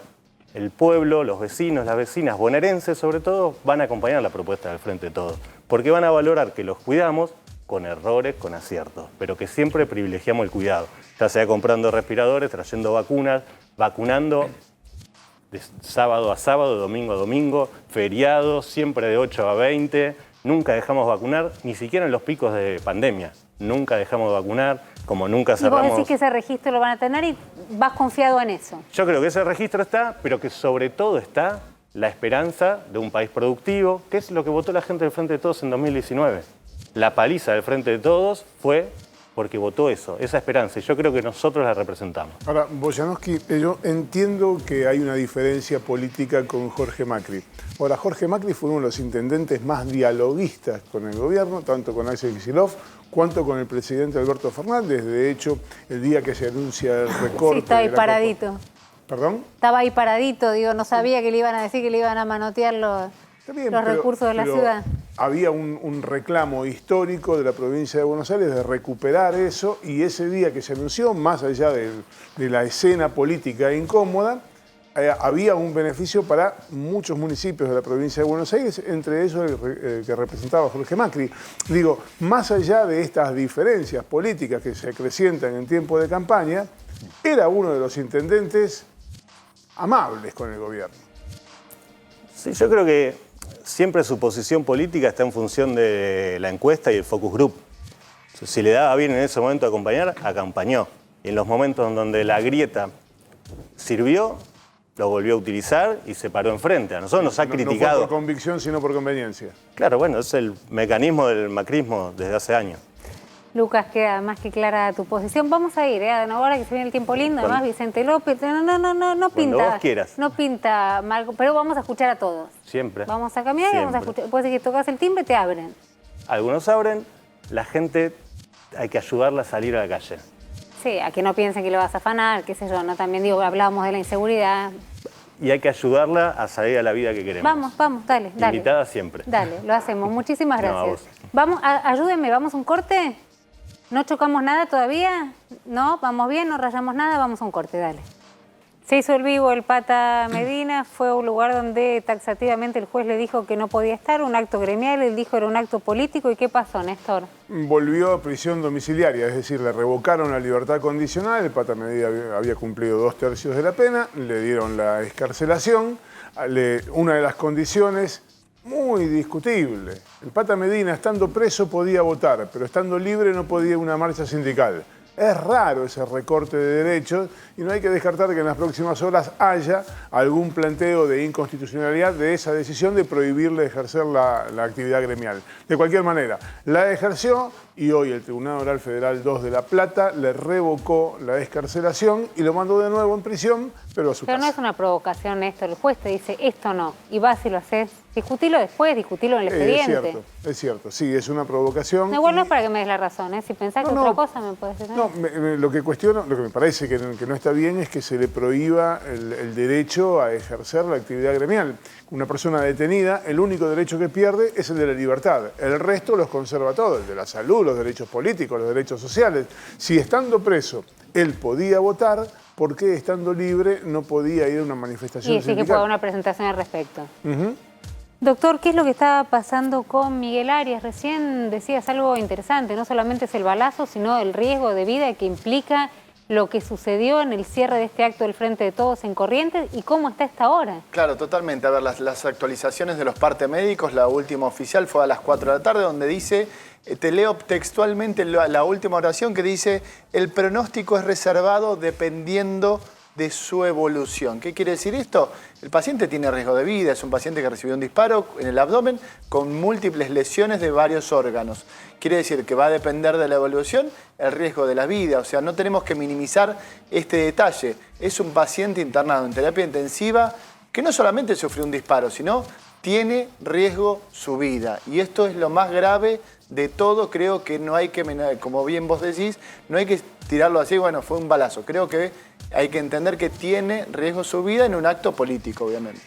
el pueblo, los vecinos, las vecinas, bonaerenses sobre todo, van a acompañar la propuesta del Frente de Todos. Porque van a valorar que los cuidamos con errores, con aciertos, pero que siempre privilegiamos el cuidado. Ya sea comprando respiradores, trayendo vacunas, vacunando de sábado a sábado, domingo a domingo, feriados, siempre de 8 a 20. Nunca dejamos vacunar, ni siquiera en los picos de pandemia. Nunca dejamos de vacunar, como nunca cerramos... Y vos decís que ese registro lo van a tener y vas confiado en eso. Yo creo que ese registro está, pero que sobre todo está la esperanza de un país productivo, que es lo que votó la gente del Frente de Todos en 2019. La paliza del Frente de Todos fue porque votó eso, esa esperanza, y yo creo que nosotros la representamos. Ahora, Boyanowski, yo entiendo que hay una diferencia política con Jorge Macri. Ahora, Jorge Macri fue uno de los intendentes más dialoguistas con el gobierno, tanto con Axel Kicillof cuanto con el presidente Alberto Fernández. De hecho, el día que se anuncia el recorte... Sí, está ahí de la paradito. ¿Perdón? Estaba ahí paradito, digo, no sabía que le iban a decir que le iban a manotear los recursos de la ciudad. Había un reclamo histórico de la provincia de Buenos Aires de recuperar eso, y ese día que se anunció, más allá de la escena política incómoda, había un beneficio para muchos municipios de la provincia de Buenos Aires, entre ellos el que representaba Jorge Macri. Digo, más allá de estas diferencias políticas que se acrecientan en tiempo de campaña, era uno de los intendentes amables con el gobierno. Sí, yo creo que siempre su posición política está en función de la encuesta y el focus group. Si le daba bien en ese momento acompañar, acompañó. Y en los momentos en donde la grieta sirvió, lo volvió a utilizar y se paró enfrente. A nosotros nos ha criticado. No por convicción, sino por conveniencia. Claro, bueno, es el mecanismo del macrismo desde hace años. Lucas, queda más que clara tu posición. Vamos a ir, ahora que se viene el tiempo lindo, además Vicente López, no pinta. Cuando vos quieras. No pinta mal, pero vamos a escuchar a todos. Siempre. Vamos a caminar y vamos a escuchar. Puede ser que tocas el timbre, te abren. Algunos abren, la gente hay que ayudarla a salir a la calle. Sí, a que no piensen que lo vas a afanar, qué sé yo, ¿no? También digo, hablábamos de la inseguridad. Y hay que ayudarla a salir a la vida que queremos. Vamos, dale. Invitada siempre. Dale, lo hacemos. Muchísimas No, gracias. a vos. Vamos, ayúdenme, ¿vamos a un corte? ¿No chocamos nada todavía? ¿No? ¿Vamos bien? ¿No rayamos nada? Vamos a un corte, dale. Se hizo el vivo el Pata Medina, fue un lugar donde taxativamente el juez le dijo que no podía estar, un acto gremial, él dijo era un acto político. ¿Y qué pasó, Néstor? Volvió a prisión domiciliaria, es decir, le revocaron la libertad condicional, el Pata Medina había cumplido 2/3 de la pena, le dieron la excarcelación, una de las condiciones muy discutible. El Pata Medina, estando preso, podía votar, pero estando libre no podía ir a una marcha sindical. Es raro ese recorte de derechos y no hay que descartar que en las próximas horas haya algún planteo de inconstitucionalidad de esa decisión de prohibirle ejercer la actividad gremial. De cualquier manera, la ejerció y hoy el Tribunal Oral Federal 2 de La Plata le revocó la excarcelación y lo mandó de nuevo en prisión, pero a su casa. Pero no es una provocación, Néstor. El juez te dice esto no y vas y lo haces. Discutilo después, discutilo en el expediente. Es cierto, sí, es una provocación. No, igual no es para que me des la razón, ¿eh? Si pensás que otra cosa me puedes decir. No, lo que cuestiono, lo que me parece que no está bien es que se le prohíba el derecho a ejercer la actividad gremial. Una persona detenida, el único derecho que pierde es el de la libertad. El resto los conserva todos, el de la salud, los derechos políticos, los derechos sociales. Si estando preso él podía votar, ¿por qué estando libre no podía ir a una manifestación Y sí sindical? que puede haber una presentación al respecto. Doctor, ¿qué es lo que está pasando con Miguel Arias? Recién decías algo interesante, no solamente es el balazo, sino el riesgo de vida que implica lo que sucedió en el cierre de este acto del Frente de Todos en Corrientes y cómo está esta hora. Claro, totalmente. A ver, las actualizaciones de los parte médicos, la última oficial fue a las 4 de la tarde, donde dice, te leo textualmente la última oración que dice, el pronóstico es reservado dependiendo de su evolución. ¿Qué quiere decir esto? El paciente tiene riesgo de vida, es un paciente que recibió un disparo en el abdomen con múltiples lesiones de varios órganos. Quiere decir que va a depender de la evolución el riesgo de la vida, o sea, no tenemos que minimizar este detalle. Es un paciente internado en terapia intensiva que no solamente sufrió un disparo, sino tiene riesgo su vida. Y esto es lo más grave de todo. Creo que no hay que, como bien vos decís, no hay que tirarlo así, bueno, fue un balazo. Creo que hay que entender que tiene riesgo su vida en un acto político, obviamente.